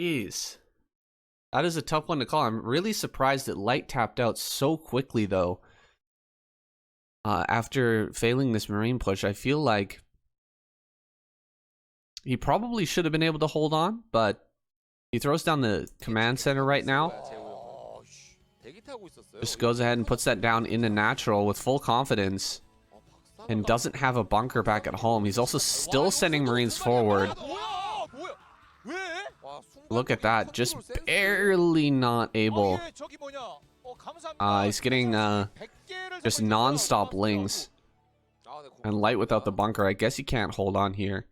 Jeez. That is a tough one to call. I'm really surprised that Light tapped out so quickly, though. After failing this Marine push, I feel like he probably should have been able to hold on, but he throws down the command center right now. Just goes ahead and puts that down in the natural with full confidence. And doesn't have a bunker back at home. He's also still sending Marines forward. Look at that. Just barely not able. He's getting just non-stop Lings. And light without the bunker. I guess he can't hold on here.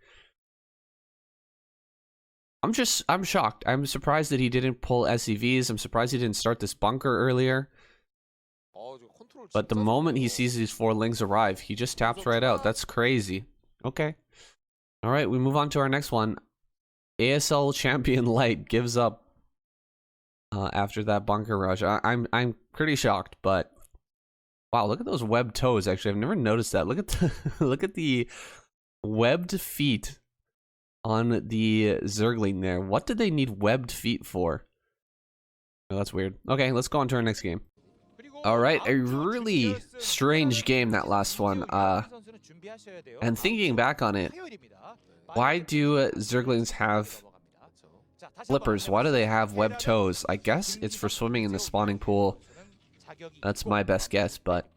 I'm shocked. I'm surprised that he didn't pull SCVs. I'm surprised he didn't start this bunker earlier. But the moment he sees these 4 lings arrive, he just taps right out. That's crazy. Okay. Alright, we move on to our next one. ASL champion Light gives up after that bunker rush. I'm pretty shocked, but wow, look at those webbed toes. Actually, I've never noticed that. Look at the look at the webbed feet on the Zergling there. What did they need webbed feet for? Oh, that's weird. Okay, let's go on to our next game. Alright, a really strange game, that last one. And thinking back on it, why do Zerglings have flippers? Why do they have webbed toes? I guess it's for swimming in the spawning pool. That's my best guess, but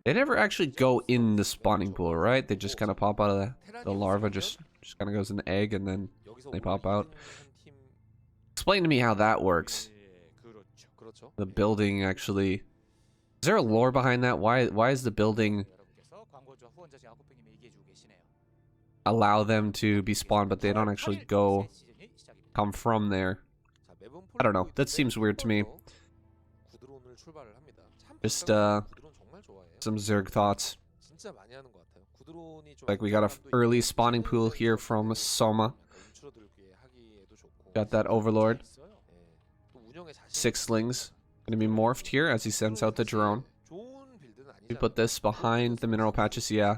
they never actually go in the spawning pool, right? They just kind of pop out of the larva, just kind of goes in the egg, and then they pop out. Explain to me how that works. The building actually... Is there a lore behind that? Why is the building allow them to be spawned, but they don't actually come from there? I don't know. That seems weird to me. Just some Zerg thoughts. Like we got a early spawning pool here from Soma. Got that Overlord. 6 slings. Gonna be morphed here as he sends out the drone. We put this behind the mineral patches, yeah.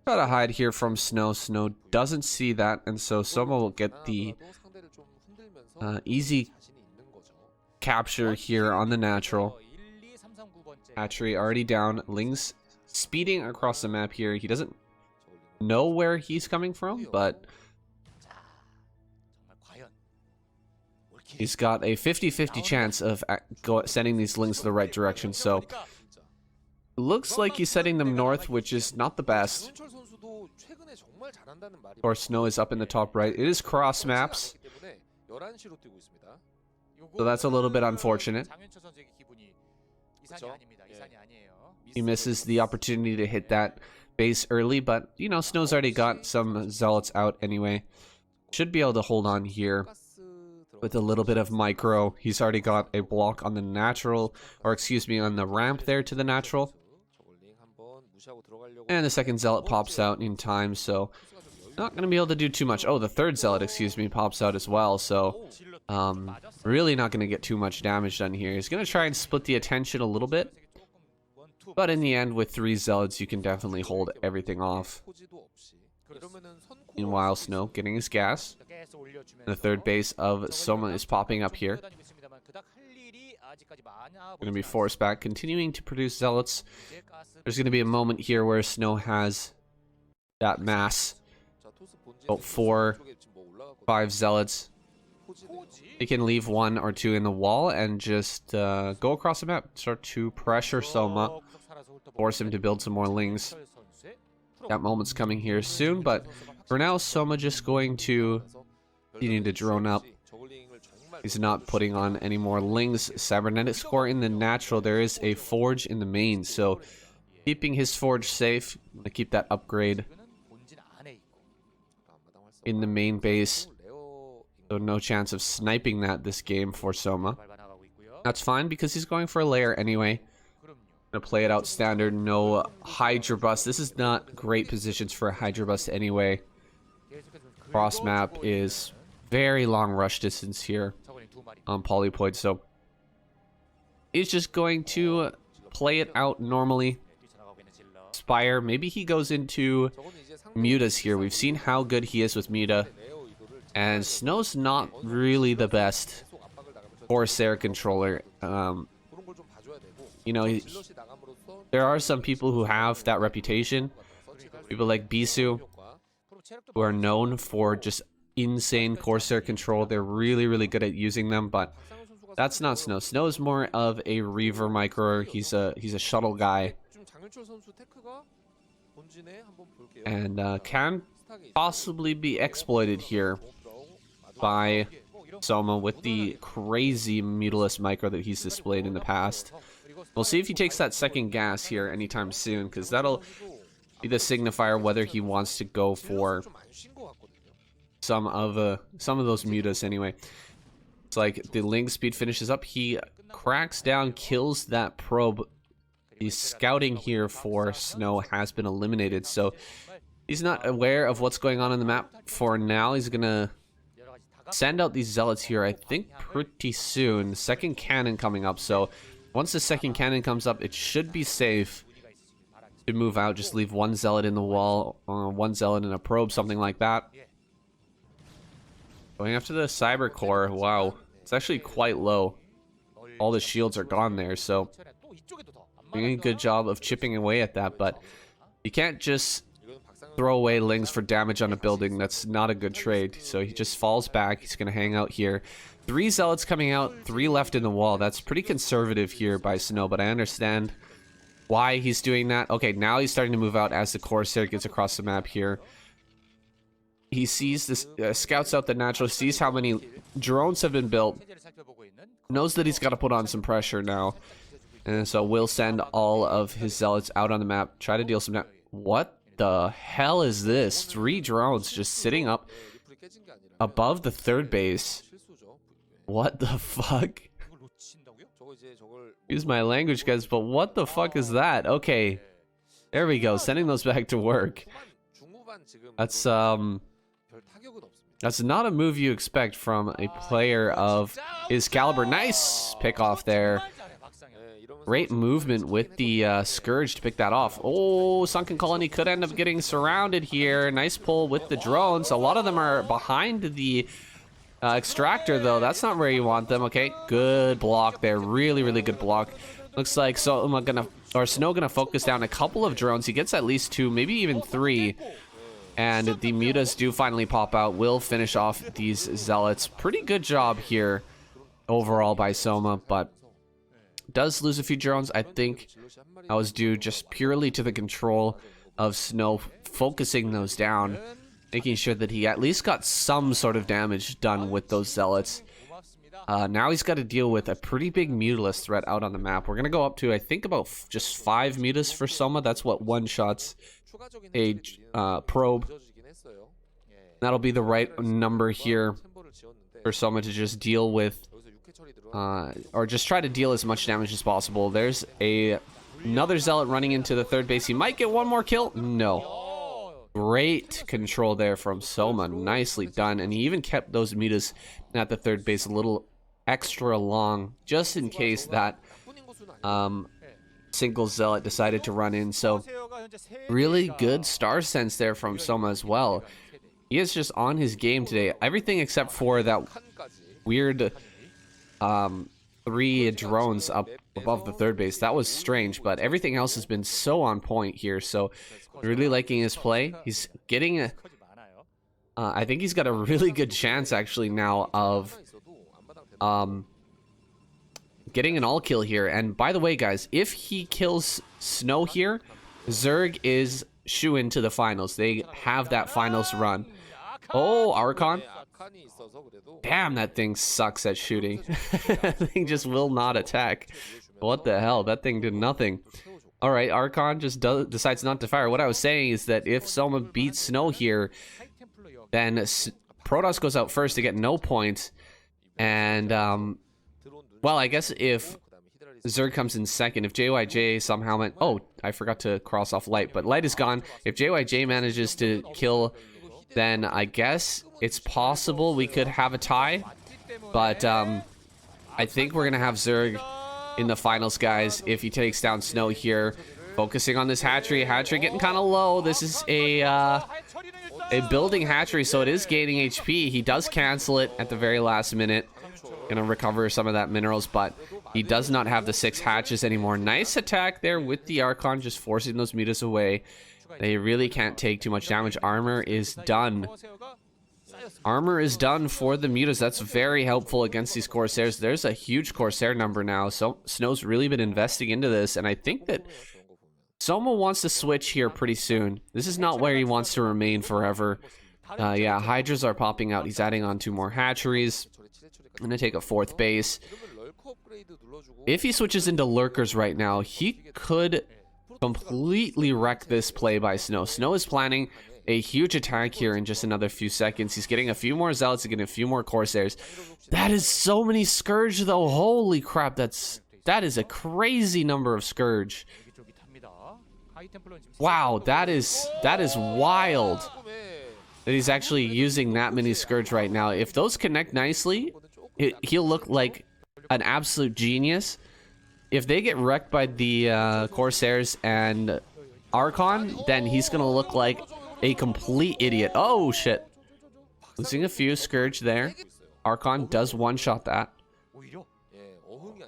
Gotta hide here from Snow. Snow doesn't see that, and so Soma will get the easy capture here on the natural. Hatchery already down. Ling's speeding across the map here. He doesn't know where he's coming from, but he's got a 50-50 chance of sending these Lings to the right direction, so looks like he's setting them north, which is not the best. Of course, Snow is up in the top right. It is cross maps, so that's a little bit unfortunate. He misses the opportunity to hit that base early, but, you know, Snow's already got some Zealots out anyway. Should be able to hold on here with a little bit of micro. He's already got a block on the natural, or excuse me, on the ramp there to the natural. And the second Zealot pops out in time, so not going to be able to do too much. Oh, the third Zealot, excuse me, pops out as well, so really not going to get too much damage done here. He's going to try and split the attention a little bit, but in the end, with 3 Zealots, you can definitely hold everything off. Meanwhile, Snow getting his gas. The third base of Soma is popping up here. Going to be forced back, continuing to produce Zealots. There's going to be a moment here where Snow has that mass. About 4, 5 Zealots. They can leave 1 or 2 in the wall and just go across the map. Start to pressure Soma. Force him to build some more Lings. That moment's coming here soon, but for now, Soma just going to continue to drone up. He's not putting on any more Lings. Cybernetics core in the natural. There is a forge in the main, so keeping his forge safe. Gonna keep that upgrade in the main base. So no chance of sniping that this game for Soma. That's fine because he's going for a lair anyway. Gonna play it out standard, no Hydra bust. This is not great positions for a Hydra bust anyway. Cross map is very long rush distance here on Polypoid, so he's just going to play it out normally. Spire, maybe he goes into Mutas here. We've seen how good he is with Muta, and Snow's not really the best Corsair controller. You know, there are some people who have that reputation. People like Bisu, who are known for just insane Corsair control. They're really, really good at using them, but that's not Snow. Snow is more of a Reaver micro. He's a shuttle guy, and can possibly be exploited here by Soma with the crazy Mutalist micro that he's displayed in the past. We'll see if he takes that second gas here anytime soon, because that'll be the signifier whether he wants to go for some of those mutas anyway. It's like the link speed finishes up. He cracks down, kills that probe. The scouting here for Snow has been eliminated, so he's not aware of what's going on in the map for now. He's gonna send out these zealots here, I think, pretty soon. Second cannon coming up, so once the second cannon comes up, it should be safe to move out. Just leave one zealot in the wall, one zealot in a probe, something like that. Going after the cyber core. Wow, it's actually quite low. All the shields are gone there, so doing a good job of chipping away at that, but you can't just throw away lings for damage on a building. That's not a good trade. So he just falls back. He's going to hang out here. 3 zealots coming out, 3 left in the wall. That's pretty conservative here by Snow, but I understand why he's doing that. Okay, now he's starting to move out as the Corsair gets across the map here. He sees this, scouts out the natural, sees how many drones have been built, knows that he's got to put on some pressure now. And so will send all of his zealots out on the map, try to deal some damage. What the hell is this? 3 drones just sitting up above the third base. What the fuck? Use my language, guys, but what the fuck is that? Okay, there we go, sending those back to work. That's not a move you expect from a player of his caliber. Nice pick off there. Great movement with the Scourge to pick that off. Oh, Sunken Colony could end up getting surrounded here. Nice pull with the drones. A lot of them are behind the extractor, though. That's not where you want them. Okay, good block there. Really, really good block. Looks like Snow gonna focus down a couple of drones. He gets at least 2, maybe even 3. And the mutas do finally pop out. Will finish off these zealots. Pretty good job here overall by Soma, but does lose a few drones. I think that was due just purely to the control of Snow focusing those down, making sure that he at least got some sort of damage done with those zealots. Now he's got to deal with a pretty big mutalist threat out on the map. We're going to go up to, I think, about just 5 mutas for Soma. That's what one-shots a probe. That'll be the right number here for Soma to just deal with, or just try to deal as much damage as possible. There's another zealot running into the third base. He might get one more kill. No. Great control there from Soma. Nicely done. And he even kept those mutas at the third base a little extra long, just in case that single zealot decided to run in. So really good star sense there from Soma as well. He is just on his game today. Everything except for that weird 3 drones up above the third base. That was strange, but everything else has been so on point here. So really liking his play. He's getting a I think he's got a really good chance actually now of getting an all kill here. And by the way, guys, if he kills Snow here, Zerg is shoo-in to the finals. They have that finals run. Oh, Archon. Damn, that thing sucks at shooting. That thing just will not attack. What the hell? That thing did nothing. All right, Archon just decides not to fire. What I was saying is that if Soma beats Snow here, then Protoss goes out first to get no points. And, well, I guess if Zerg comes in second, if JYJ somehow went... Oh, I forgot to cross off Light, but Light is gone. If JYJ manages to kill, then I guess it's possible we could have a tie. But I think we're going to have Zerg in the finals, guys, if he takes down Snow here. Focusing on this hatchery. Hatchery getting kind of low. This is a building hatchery, so it is gaining HP. He does cancel it at the very last minute. Gonna recover some of that minerals, but he does not have the 6 hatches anymore. Nice attack there with the Archon, just forcing those mutas away. They really can't take too much damage. Armor is done. Armor is done for the mutas. That's very helpful against these Corsairs. There's a huge Corsair number now, so Snow's really been investing into this, and I think that Soma wants to switch here pretty soon. This is not where he wants to remain forever. Yeah, Hydras are popping out. He's adding on 2 more hatcheries. I'm going to take a 4th base. if he switches into lurkers right now, he could completely wreck this play by Snow. Snow is planning a huge attack here in just another few seconds. He's getting a few more zealots, getting a few more corsairs. That is so many scourge though. Holy crap, that is a crazy number of scourge. Wow, that is wild that he's actually using that many scourge right now. If those connect nicely, he'll look like an absolute genius. If they get wrecked by the Corsairs and Archon, then he's gonna look like a complete idiot. Oh shit, losing a few scourge there. Archon does one-shot that,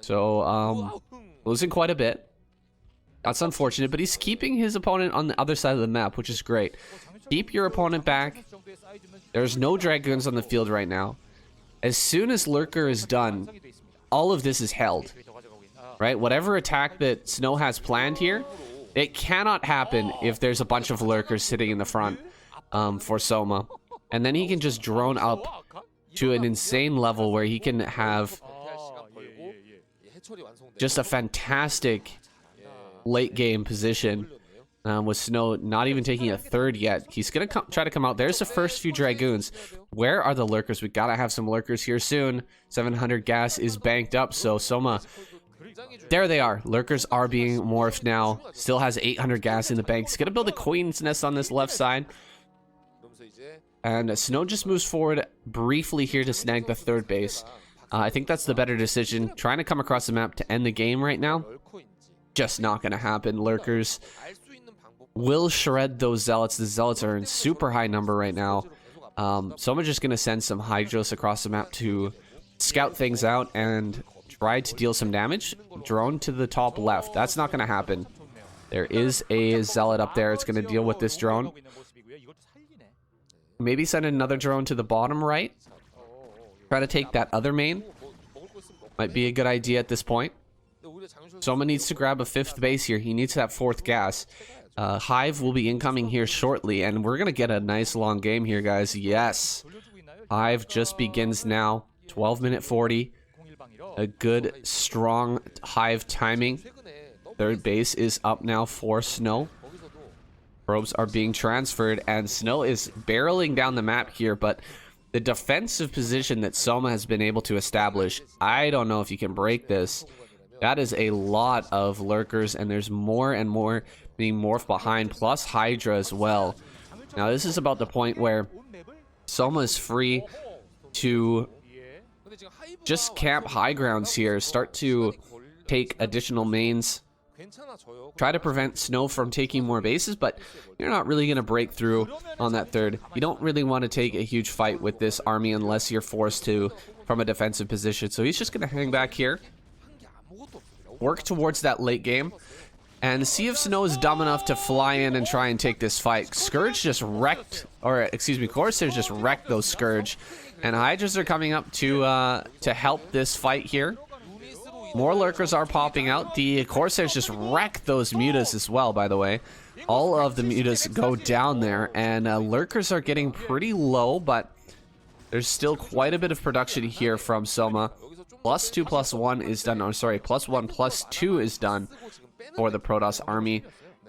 so losing quite a bit. That's unfortunate, but he's keeping his opponent on the other side of the map, which is great. Keep your opponent back. There's no Dragoons on the field right now. As soon as Lurker is done, all of this is held. Right? Whatever attack that Snow has planned here, it cannot happen if there's a bunch of Lurkers sitting in the front for Soma. And then he can just drone up to an insane level where he can have just a fantastic late game position with Snow not even taking a third yet. He's gonna try to come out. There's the first few Dragoons. Where are the Lurkers? We gotta have some Lurkers here soon. 700 gas is banked up, so Soma, there they are. Lurkers are being morphed now. Still has 800 gas in the bank. He's gonna build a Queen's Nest on this left side. And Snow just moves forward briefly here to snag the third base. I think that's the better decision. Trying to come across the map to end the game right now, just not gonna happen. Lurkers will shred those Zealots. The Zealots are in super high number right now. Someone's just gonna send some Hydros across the map to scout things out and try to deal some damage. Drone to the top left. That's not gonna happen. There is a Zealot up there. It's gonna deal with this drone. Maybe send another drone to the bottom right. Try to take that other main. Might be a good idea at this point. Soma needs to grab a fifth base here. He needs that fourth gas. Hive will be incoming here shortly, and we're gonna get a nice long game here, guys. Yes, Hive just begins now. 12-minute 40. A good strong Hive timing. Third base is up now for Snow. Probes are being transferred, and Snow is barreling down the map here, but the defensive position that Soma has been able to establish, I don't know if you can break this. That is a lot of Lurkers, and there's more and more being morphed behind, plus Hydra as well. Now this is about the point where Soma is free to just camp high grounds here, start to take additional mains, try to prevent Snow from taking more bases, but you're not really going to break through on that third. You don't really want to take a huge fight with this army unless you're forced to from a defensive position. So he's just going to hang back here, work towards that late game, and see if Snow is dumb enough to fly in and try and take this fight. Scourge just wrecked, or excuse me, Corsairs just wrecked those Scourge, and Hydras are coming up to help this fight here. More Lurkers are popping out. The Corsairs just wreck those Mutas as well, by the way. All of the Mutas go down there, and Lurkers are getting pretty low, but there's still quite a bit of production here from Soma. +2/+1 is done. Oh, sorry, +1/+2 is done for the Protoss army.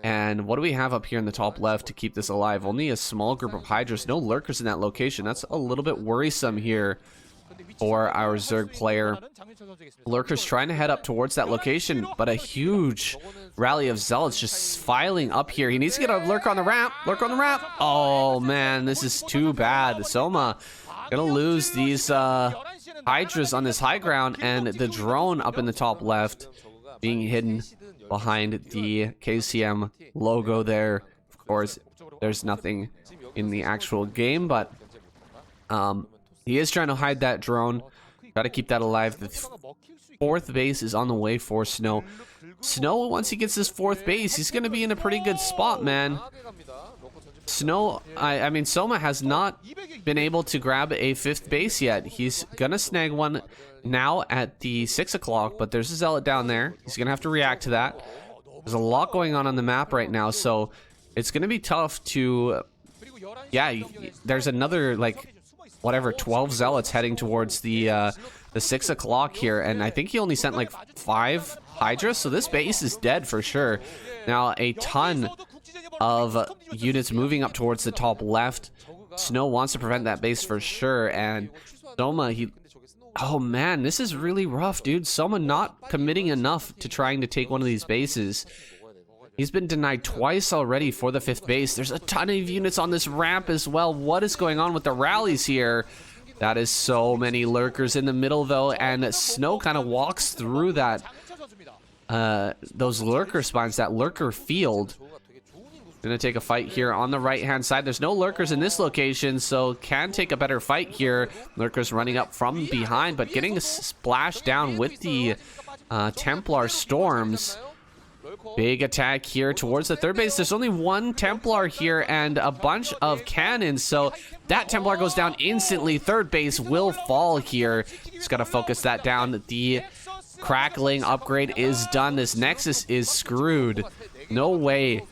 And what do we have up here in the top left to keep this alive? Only a small group of Hydras. No Lurkers in that location. That's a little bit worrisome here for our Zerg player. Lurkers trying to head up towards that location, but a huge rally of Zealots just filing up here. He needs to get a Lurk on the ramp. Lurk on the ramp. Oh man, this is too bad. Soma gonna lose these Hydras on this high ground, and the drone up in the top left being hidden behind the KCM logo there. Of course, there's nothing in the actual game, but he is trying to hide that drone. Got to keep that alive. The fourth base is on the way for Snow. Snow, once he gets his fourth base, he's going to be in a pretty good spot, man. Snow, I mean, Soma has not been able to grab a fifth base yet. He's going to snag one now at the 6 o'clock, but there's a Zealot down there. He's going to have to react to that. There's a lot going on the map right now, so it's going to be tough to... Yeah, there's another, like, whatever, 12 Zealots heading towards the the 6 o'clock here, and I think he only sent like 5 Hydras, so this base is dead for sure. Now a ton of units moving up towards the top left. Snow wants to prevent that base for sure, and Soma, oh man, this is really rough, dude. Soma not committing enough to trying to take one of these bases. He's been denied twice already for the 5th base. There's a ton of units on this ramp as well. What is going on with the rallies here? That is so many lurkers in the middle though, and Snow kind of walks through that those lurker spawns, that lurker field. Gonna take a fight here on the right hand side. There's no lurkers in this location, so can take a better fight here. Lurkers running up from behind, but getting splashed down with the Templar storms. Big attack here towards the 3rd base. There's only 1 Templar here and a bunch of cannons, so that Templar goes down instantly. 3rd base will fall here. Just gotta focus that down. The crackling upgrade is done. This Nexus is screwed. No way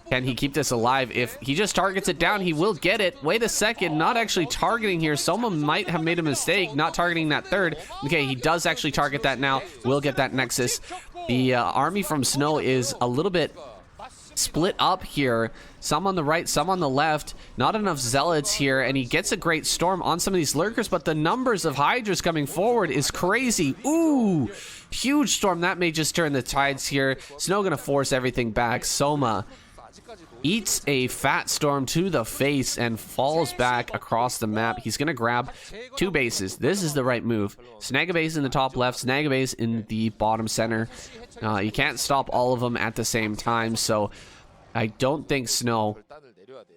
can he keep this alive. If he just targets it down, he will get it. Wait a second, not actually targeting here. Someone might have made a mistake not targeting that 3rd. Okay, he does actually target that now. Will get that Nexus. The army from Snow is a little bit split up here. Some on the right, some on the left. Not enough zealots here, and he gets a great storm on some of these lurkers, but the numbers of Hydras coming forward is crazy. Ooh, huge storm. That may just turn the tides here. Snow gonna force everything back. Soma eats a fat storm to the face and falls back across the map. He's gonna grab 2 bases. This is the right move. Snag a base in the top left, snag a base in the bottom center. You can't stop all of them at the same time, so I don't think Snow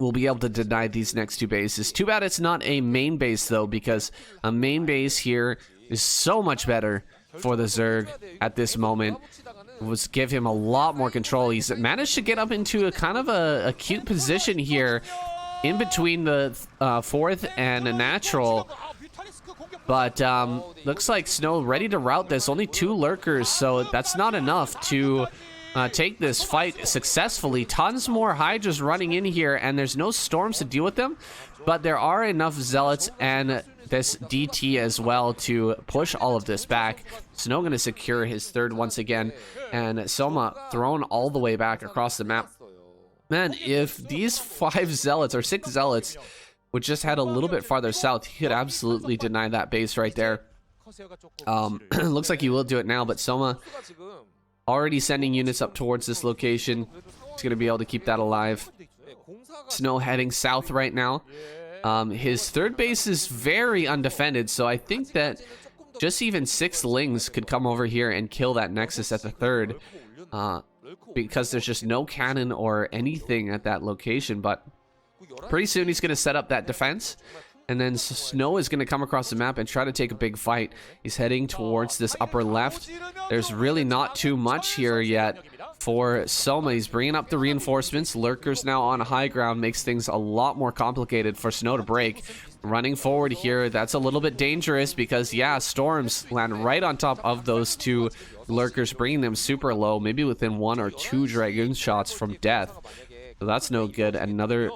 will be able to deny these next 2 bases. Too bad it's not a main base though, because a main base here is so much better for the Zerg at this moment. Was give him a lot more control. He's managed to get up into a kind of a cute position here in between the 4th and a natural, but looks like Snow ready to route this. Only 2 lurkers, so that's not enough to take this fight successfully. Tons more Hydras running in here, and there's no storms to deal with them, but there are enough zealots and this DT as well to push all of this back. Snow gonna secure his 3rd once again, and Soma thrown all the way back across the map. Man, if these 5 zealots or 6 zealots would just head a little bit farther south, he could absolutely deny that base right there. Looks like he will do it now, but Soma already sending units up towards this location. He's gonna be able to keep that alive. Snow heading south right now. His 3rd base is very undefended, so I think that just even 6 Lings could come over here and kill that Nexus at the 3rd, because there's just no cannon or anything at that location. But pretty soon he's going to set up that defense, and then Snow is going to come across the map and try to take a big fight. He's heading towards this upper left. There's really not too much here yet for Soma. He's bringing up the reinforcements. Lurkers now on high ground makes things a lot more complicated for Snow to break. Running forward here, that's a little bit dangerous because, yeah, storms land right on top of those 2 lurkers, bringing them super low, maybe within 1 or 2 Dragoon shots from death. So that's no good. Another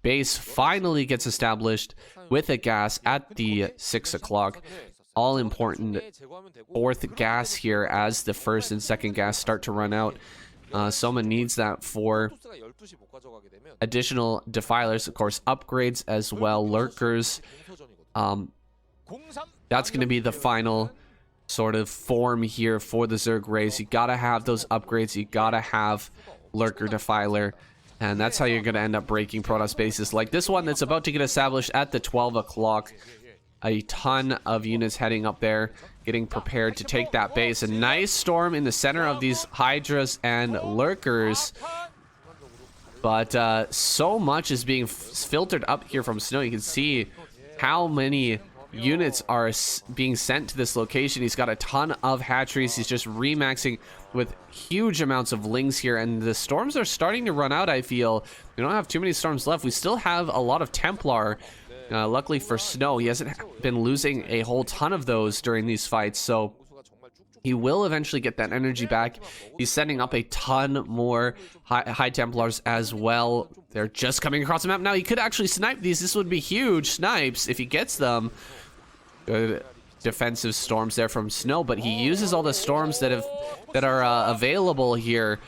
base finally gets established with a gas at the 6 o'clock. All important 4th gas here as the 1st and 2nd gas start to run out. Soma needs that for additional defilers, of course, upgrades as well, lurkers. That's going to be the final sort of form here for the Zerg race. You got to have those upgrades. You got to have lurker defiler. And that's how you're going to end up breaking Protoss bases like this one that's about to get established at the 12 o'clock. A ton of units heading up there, getting prepared to take that base. A nice storm in the center of these Hydras and lurkers. But so much is being filtered up here from Snow. You can see how many units are being sent to this location. He's got a ton of hatcheries. He's just remaxing with huge amounts of Lings here, and the storms are starting to run out, I feel. We don't have too many storms left. We still have a lot of Templar. Luckily for Snow, he hasn't been losing a whole ton of those during these fights, so he will eventually get that energy back. He's setting up a ton more high Templars as well. They're just coming across the map now. He could actually snipe these. This would be huge snipes if he gets them. defensive storms there from Snow, but he uses all the storms that are available here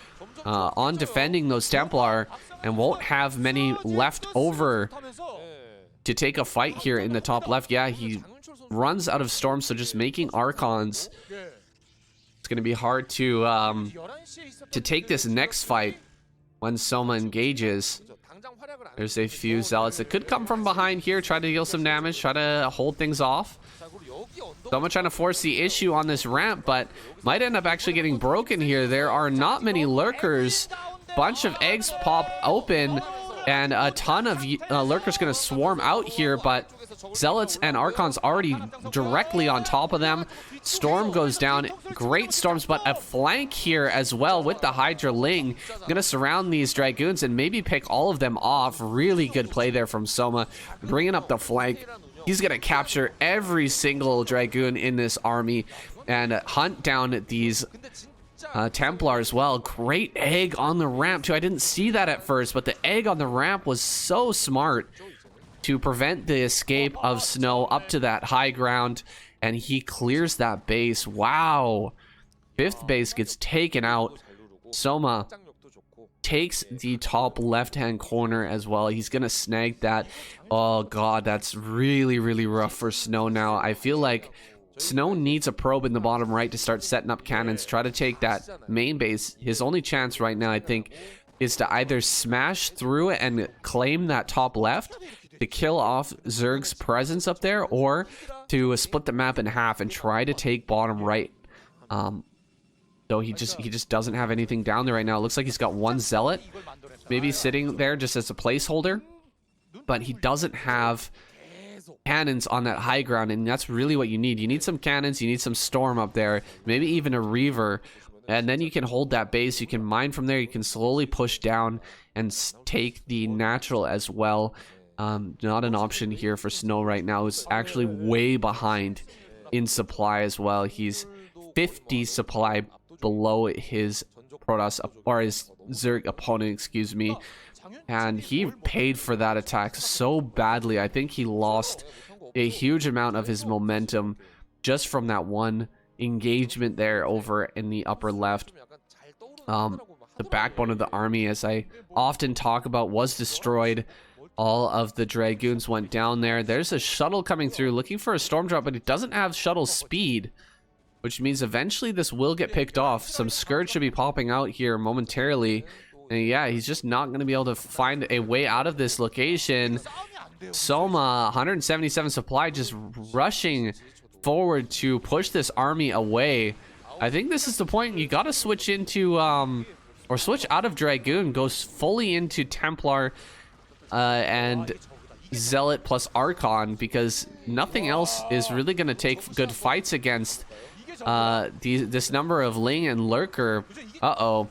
on defending those Templar, and won't have many left over to take a fight here in the top left. Yeah, he runs out of storms, so just making Archons, it's going to be hard to take this next fight when Soma engages. There's a few Zealots that could come from behind here, try to deal some damage, try to hold things off. Soma trying to force the issue on this ramp, but might end up actually getting broken here. There are not many lurkers. Bunch of eggs pop open, and a ton of lurkers going to swarm out here, but Zealots and Archons already directly on top of them. Storm goes down. Great storms, but a flank here as well with the Hydra Ling. Going to surround these Dragoons and maybe pick all of them off. Really good play there from Soma. Bringing up the flank. He's going to capture every single Dragoon in this army and hunt down these Templar as well. Great egg on the ramp too. I didn't see that at first, but the egg on the ramp was so smart to prevent the escape of Snow up to that high ground, and he clears that base. Wow. 5th base gets taken out. Soma takes the top left-hand corner as well. He's gonna snag that. Oh god, that's really, really rough for Snow now. I feel like Snow needs a probe in the bottom right to start setting up cannons, try to take that main base. His only chance right now, I think, is to either smash through it and claim that top left to kill off Zerg's presence up there, or to split the map in half and try to take bottom right. So he just doesn't have anything down there right now. It looks like he's got one Zealot maybe sitting there just as a placeholder, but he doesn't have cannons on that high ground, and that's really what you need. You need some cannons, you need some storm up there, maybe even a Reaver, and then you can hold that base. You can mine from there, you can slowly push down and take the natural as well. Not an option here for Snow right now. He's actually way behind in supply as well. He's 50 supply below his Protoss, or his Zerg opponent, excuse me. And he paid for that attack so badly. I think he lost a huge amount of his momentum just from that one engagement there over in the upper left. The backbone of the army, as I often talk about, was destroyed. All of the Dragoons went down there. There's a shuttle coming through looking for a storm drop, but it doesn't have shuttle speed, which means eventually this will get picked off. Some Scourge should be popping out here momentarily. And yeah, he's just not going to be able to find a way out of this location. Soma, 177 supply, just rushing forward to push this army away. I think this is the point. You got to switch into, or switch out of Dragoon, goes fully into Templar and Zealot plus Archon, because nothing else is really going to take good fights against this number of Ling and Lurker. Uh-oh.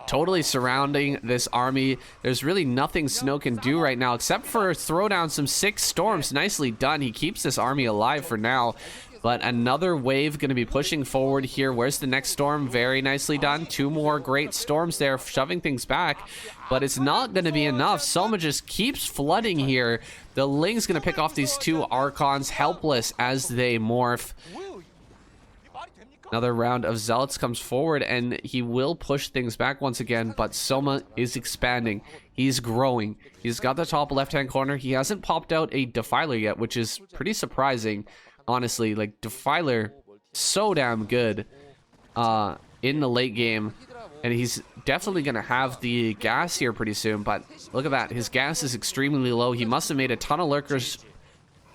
Totally surrounding this army. There's really nothing Snow can do right now except for throw down some 6 storms. Nicely done. He keeps this army alive for now, but another wave going to be pushing forward here. Where's the next storm? Very nicely done. 2 more great storms there, shoving things back, but it's not going to be enough. Soma just keeps flooding here. The Ling's going to pick off these 2 Archons, helpless as they morph. Another round of Zealots comes forward, and he will push things back once again, but Soma is expanding. He's growing. He's got the top left-hand corner. He hasn't popped out a Defiler yet, which is pretty surprising, honestly. Like, Defiler, so damn good in the late game, and he's definitely going to have the gas here pretty soon, but look at that. His gas is extremely low. He must have made a ton of lurkers.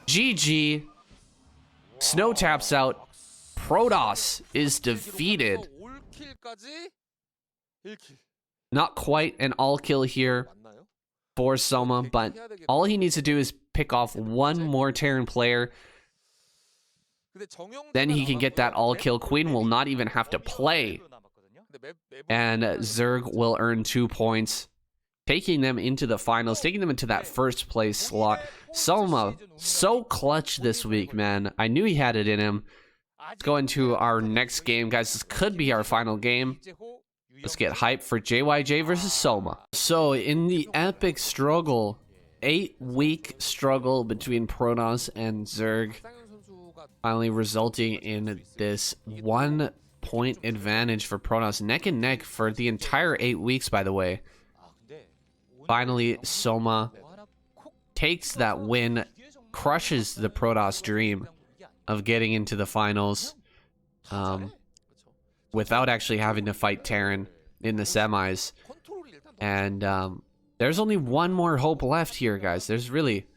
GG. Snow taps out. Protoss is defeated. Not quite an all kill here for Soma, but all he needs to do is pick off one more Terran player. Then he can get that all kill. Queen will not even have to play, and Zerg will earn 2 points, taking them into the finals, taking them into that first place slot. Soma, so clutch this week, man. I knew he had it in him. Let's go into our next game, guys. This could be our final game. Let's get hyped for JYJ versus Soma. So, in the epic struggle, 8-week struggle between Protoss and Zerg, finally resulting in this 1-point advantage for Protoss. Neck and neck for the entire 8 weeks, by the way. Finally, Soma takes that win, crushes the Protoss dream of getting into the finals without actually having to fight Terran in the semis. And there's only one more hope left here, guys. There's really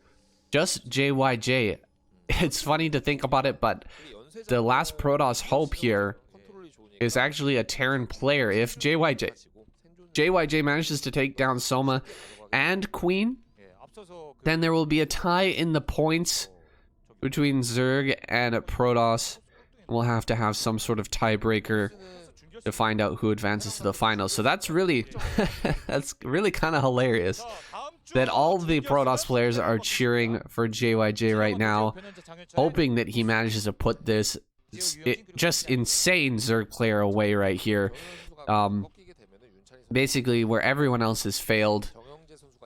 just JYJ. It's funny to think about it, but the last Protoss hope here is actually a Terran player. If JYJ manages to take down Soma and Queen, then there will be a tie in the points between Zerg and Protoss. We'll have to have some sort of tiebreaker to find out who advances to the finals. So that's really that's really kind of hilarious that all the Protoss players are cheering for JYJ right now, hoping that he manages to put this just insane Zerg player away right here. Basically, where everyone else has failed,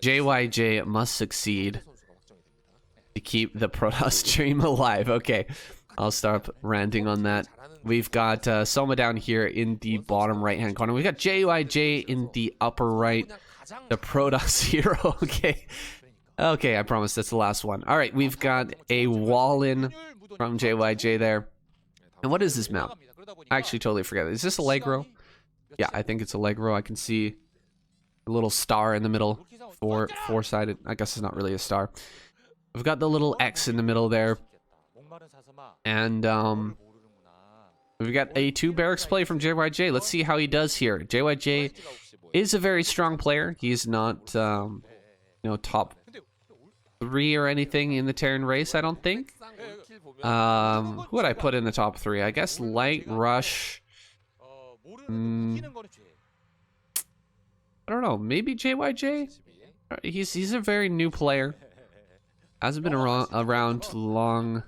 JYJ must succeed to keep the Protoss dream alive. Okay, I'll stop ranting on that. We've got Soma down here in the bottom right-hand corner. We've got JYJ in the upper right. The Protoss hero. Okay, I promise that's the last one. All right, we've got a wall-in from JYJ there. And what is this map? I actually totally forget. Is this Allegro? Yeah, I think it's Allegro. I can see a little star in the middle. Four-sided. I guess it's not really a star. We've got the little X in the middle there. And we've got a 2 barracks play from JYJ. Let's see how he does here. JYJ is a very strong player. He's not, you know, top 3 or anything in the Terran race, I don't think. Who would I put in the top 3? I guess Light, Rush. I don't know. Maybe JYJ? He's a very new player. Hasn't been around long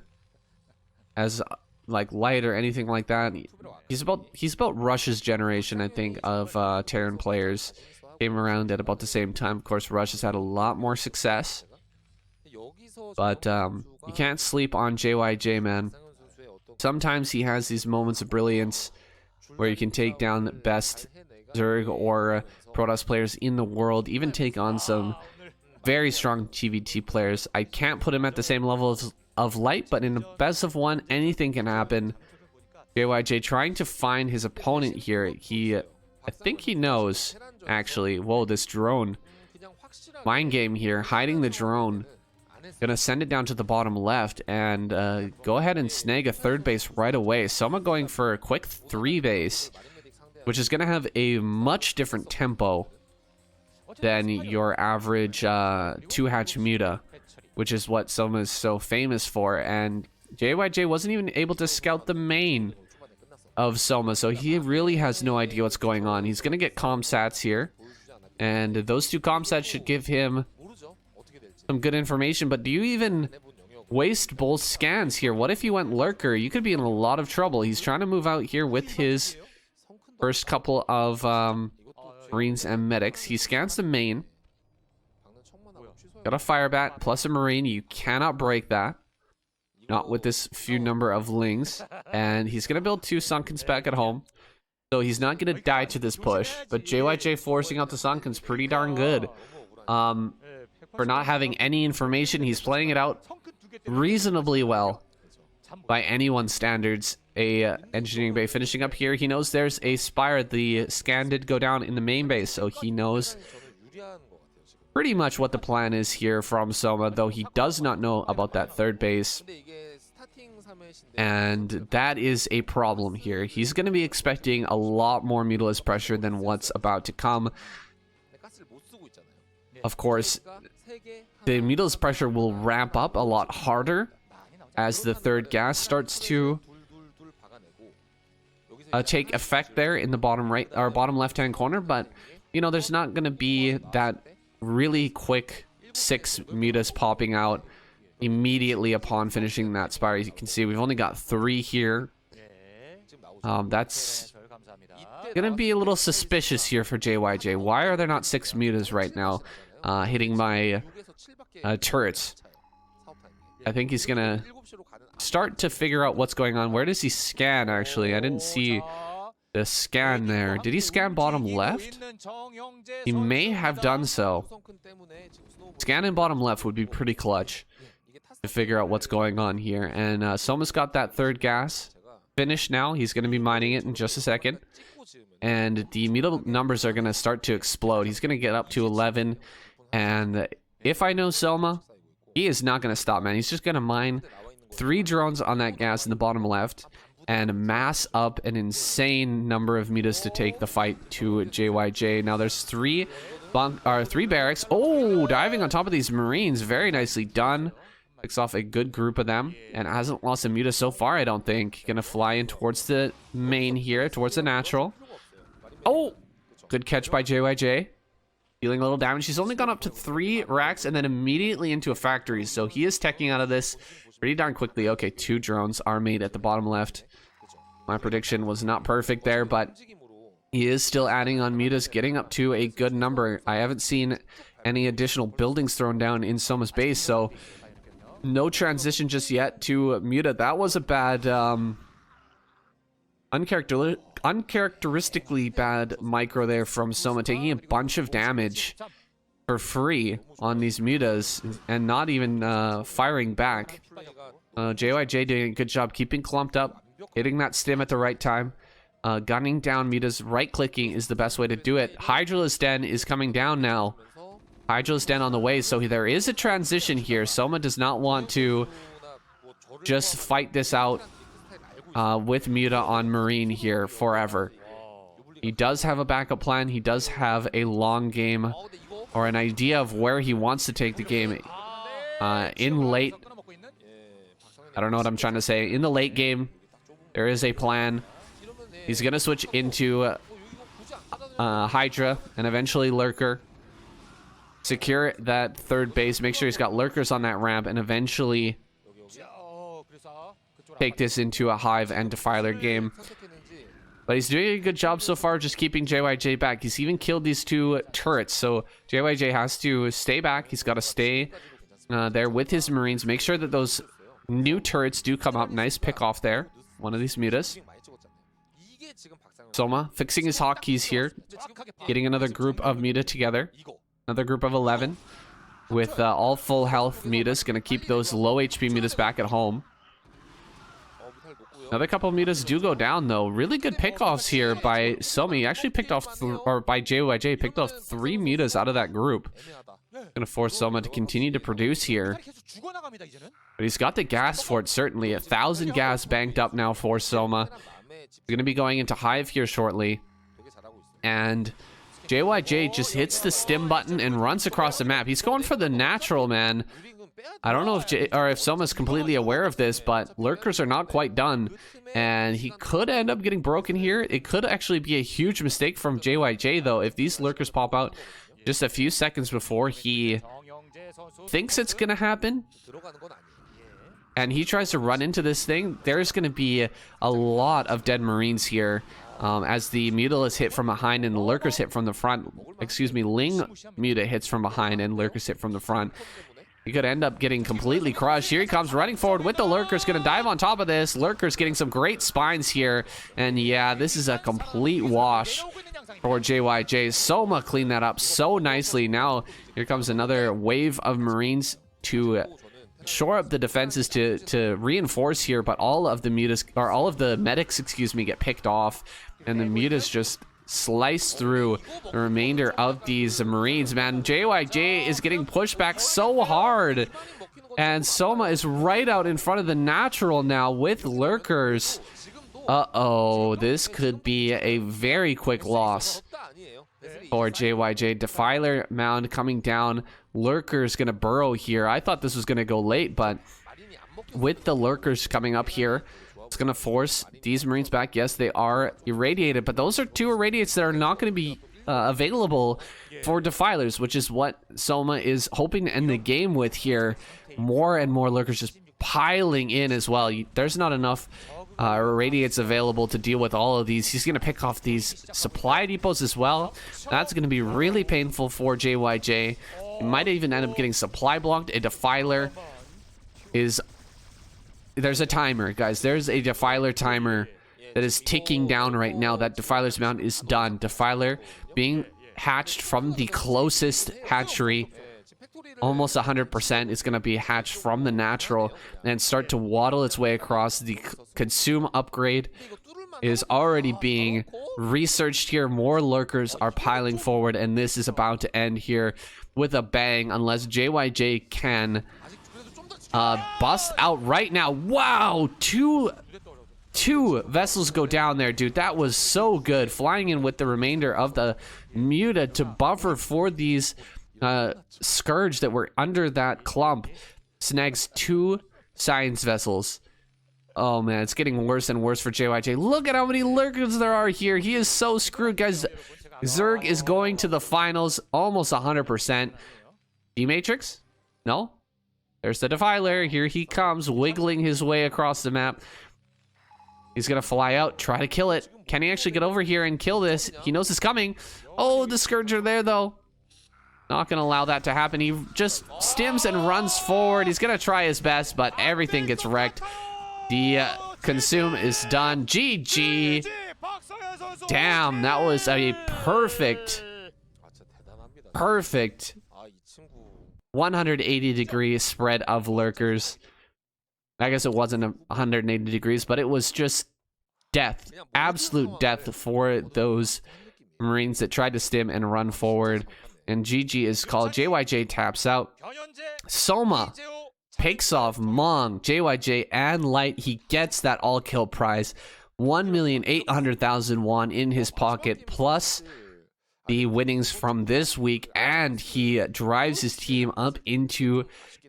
as like Light or anything like that. He's about Rush's generation, I think, of Terran players. Came around at about the same time. Of course, Rush has had a lot more success. But you can't sleep on JYJ, man. Sometimes he has these moments of brilliance where you can take down the best Zerg or Protoss players in the world, even take on some very strong TVT players. I can't put him at the same level of Light, but in a best of 1, anything can happen. JYJ trying to find his opponent here. I think he knows, actually. Whoa, this drone. Mind game here, hiding the drone. Gonna send it down to the bottom left and go ahead and snag a 3rd base right away. Soma going for a quick 3 base, which is gonna have a much different tempo than your average 2-hatch Muta, which is what Soma is so famous for. And JYJ wasn't even able to scout the main of Soma, so he really has no idea what's going on. He's gonna get comsats here, and those 2 comsats should give him some good information. But do you even waste both scans here? What if you went Lurker? You could be in a lot of trouble. He's trying to move out here with his first couple of Marines and Medics. He scans the main. Got a Fire Bat plus a Marine. You cannot break that. Not with this few number of Lings. And he's going to build 2 Sunkens back at home. So he's not going to die to this push. But JYJ forcing out the Sunkens pretty darn good. For not having any information, he's playing it out reasonably well by anyone's standards. A engineering bay finishing up here. He knows there's a Spire. The scan did go down in the main base, so he knows pretty much what the plan is here from Soma, though he does not know about that 3rd base. And that is a problem here. He's going to be expecting a lot more Mutalisk pressure than what's about to come. Of course, the Mutalisk pressure will ramp up a lot harder as the 3rd gas starts to take effect there in the bottom right or bottom left-hand corner. But you know, there's not going to be that really quick 6 mutas popping out immediately upon finishing that Spire. As you can see, we've only got 3 here. That's gonna be a little suspicious here for JYJ. Why are there not 6 mutas right now hitting my turrets? I think he's gonna start to figure out what's going on. Where does he scan, actually? I didn't see the scan there. Did he scan bottom left? He may have done so. Scan in bottom left would be pretty clutch to figure out what's going on here. And Soma's got that third gas finished now. He's going to be mining it in just a second. And the middle numbers are going to start to explode. He's going to get up to 11. And if I know Soma, he is not going to stop, man. He's just going to mine 3 drones on that gas in the bottom left and mass up an insane number of meters to take the fight to JYJ. Now there's 3 barracks. Oh, diving on top of these Marines. Very nicely done. Picks off a good group of them and hasn't lost a muta so far, I don't think. Gonna fly in towards the main here, towards the natural. Oh, good catch by JYJ. Dealing a little damage. He's only gone up to 3 racks and then immediately into a factory. So he is teching out of this pretty darn quickly. Okay, 2 drones are made at the bottom left. My prediction was not perfect there, but he is still adding on mutas, getting up to a good number. I haven't seen any additional buildings thrown down in Soma's base, so no transition just yet to muta. That was a bad, uncharacteristically bad micro there from Soma, taking a bunch of damage for free on these mutas and not even firing back. JYJ doing a good job keeping clumped up, hitting that stim at the right time, gunning down mutas. Right clicking is the best way to do it. Hydralisk Den is coming down now. Hydralisk Den on the way, so there is a transition here. Soma does not want to just fight this out with muta on Marine here forever. He does have a backup plan. He does have a long game or an idea of where he wants to take the game in late. I don't know what I'm trying to say. In the late game, there is a plan. He's going to switch into Hydra and eventually Lurker. Secure that third base. Make sure he's got Lurkers on that ramp and eventually take this into a Hive and Defiler game. But he's doing a good job so far just keeping JYJ back. He's even killed these 2 turrets. So JYJ has to stay back. He's got to stay there with his Marines. Make sure that those new turrets do come up. Nice pick off there. One of these mutas. Soma fixing his hotkeys here. Getting another group of muta together. Another group of 11 with all full health mutas. Going to keep those low HP mutas back at home. Another couple of mutas do go down, though. Really good pickoffs here by Soma. He actually picked off, or by JYJ, picked off 3 mutas out of that group. Going to force Soma to continue to produce here. But he's got the gas for it, certainly. 1,000 gas banked up now for Soma. He's going to be going into Hive here shortly. And JYJ just hits the stim button and runs across the map. He's going for the natural, man. I don't know if Soma's completely aware of this, but Lurkers are not quite done. And he could end up getting broken here. It could actually be a huge mistake from JYJ, though, if these Lurkers pop out just a few seconds before he thinks it's going to happen. And he tries to run into this thing. There's going to be a lot of dead Marines here. As the Muta hit from behind and the Lurkers hit from the front. Excuse me, Ling Muta hits from behind and Lurkers hit from the front. He could end up getting completely crushed. Here he comes running forward with the Lurkers. Going to dive on top of this. Lurkers getting some great spines here. And yeah, this is a complete wash for JYJ. Soma cleaned that up so nicely. Now here comes another wave of Marines to shore up the defenses to reinforce here. But all of the mutas, or all of the medics, excuse me, get picked off. And the mutas just slice through the remainder of these Marines, man. JYJ is getting pushed back so hard. And Soma is right out in front of the natural now with Lurkers. Uh-oh, this could be a very quick loss for JYJ. Defiler Mound coming down. Lurkers gonna burrow here. I thought this was gonna go late, but with the Lurkers coming up here, it's going to force these Marines back. Yes, they are irradiated, but those are 2 irradiates that are not going to be available for Defilers, which is what Soma is hoping to end the game with here. More and more Lurkers just piling in as well. There's not enough irradiates available to deal with all of these. He's going to pick off these supply depots as well. That's going to be really painful for JYJ. He might even end up getting supply blocked. A Defiler is... There's a timer, guys. There's a Defiler timer that is ticking down right now. That Defiler's mount is done. Defiler being hatched from the closest hatchery. Almost 100% is going to be hatched from the natural and start to waddle its way across. The consume upgrade is already being researched here. More lurkers are piling forward, and this is about to end here with a bang unless JYJ can bust out right now. Wow, two vessels go down there, dude. That was so good. Flying in with the remainder of the Muta to buffer for these Scourge that were under that clump. Snags 2 science vessels. Oh man, it's getting worse and worse for JYJ. Look at how many lurkers there are here. He is so screwed, guys. Zerg is going to the finals almost 100%. D-Matrix? No? There's the Defiler. Here he comes, wiggling his way across the map. He's gonna fly out, try to kill it. Can he actually get over here and kill this? He knows it's coming. Oh, the Scourge are there though. Not gonna allow that to happen. He just stims and runs forward. He's gonna try his best, but everything gets wrecked. The consume is done. GG. Damn, that was a perfect 180-degree spread of lurkers. I guess it wasn't 180 degrees, but it was just death. Absolute death for those Marines that tried to stim and run forward. And GG is called. JYJ taps out. Soma picks off Mong, JYJ, and Light. He gets that all-kill prize. 1,800,000 won in his pocket, plus the winnings from this week. And he drives his team up into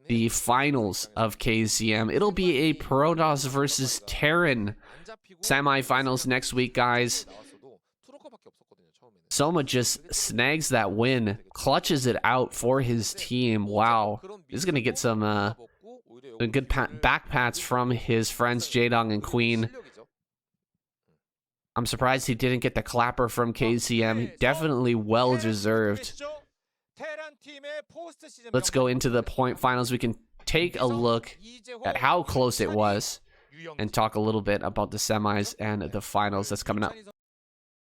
the finals of KCM. It'll be a Protoss versus Terran semifinals next week, guys. Soma just snags that win, clutches it out for his team. Wow. He's going to get some good back pats from his friends Jaedong and Queen. I'm surprised he didn't get the clapper from KCM. Definitely well deserved. Let's go into the point finals. We can take a look at how close it was and talk a little bit about the semis and the finals that's coming up.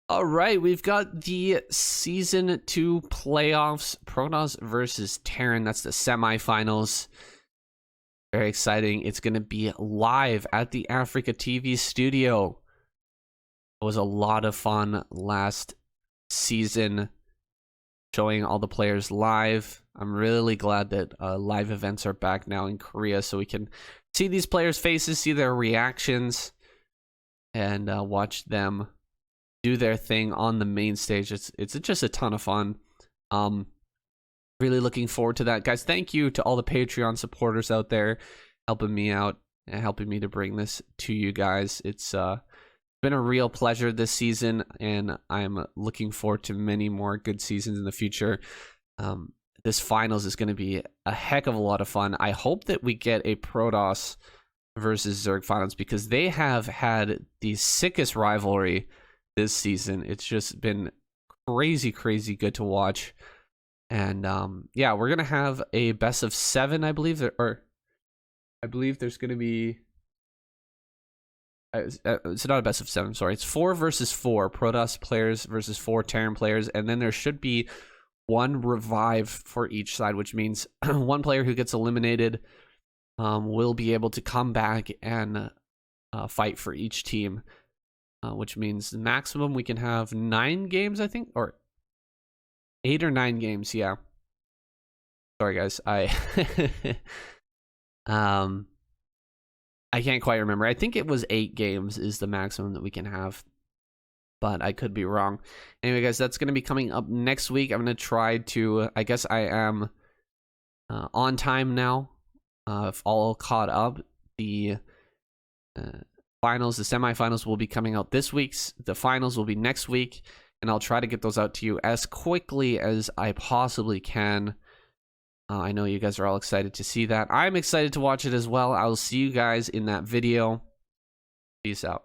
All right, we've got the Season 2 playoffs, Protoss versus Terran. That's the semifinals. Very exciting. It's going to be live at the Africa TV studio. It was a lot of fun last season, showing all the players live. I'm really glad that live events are back now in Korea, so we can see these players' faces, see their reactions, and watch them do their thing on the main stage. It's just a ton of fun. Really looking forward to that, guys. Thank you to all the Patreon supporters out there helping me out and helping me to bring this to you guys. It's been a real pleasure this season, and I'm looking forward to many more good seasons in the future. This finals is going to be a heck of a lot of fun. I hope that we get a Protoss versus Zerg finals, because they have had the sickest rivalry this season. It's just been crazy good to watch. And yeah, we're gonna have a best of 7, I believe, or I believe there's gonna be it's not a best of 7, sorry, it's 4 versus 4 Protoss players versus 4 Terran players, and then there should be 1 revive for each side, which means one player who gets eliminated will be able to come back and fight for each team. Which means the maximum we can have 9 games, I think, or 8 or 9 games. Yeah. Sorry, guys. I can't quite remember. I think it was 8 games is the maximum that we can have, but I could be wrong. Anyway, guys, that's going to be coming up next week. I'm going to try to, I guess I am on time now, all caught up. The finals, the semifinals will be coming out this week. The finals will be next week, and I'll try to get those out to you as quickly as I possibly can. I know you guys are all excited to see that. I'm excited to watch it as well. I will see you guys in that video. Peace out.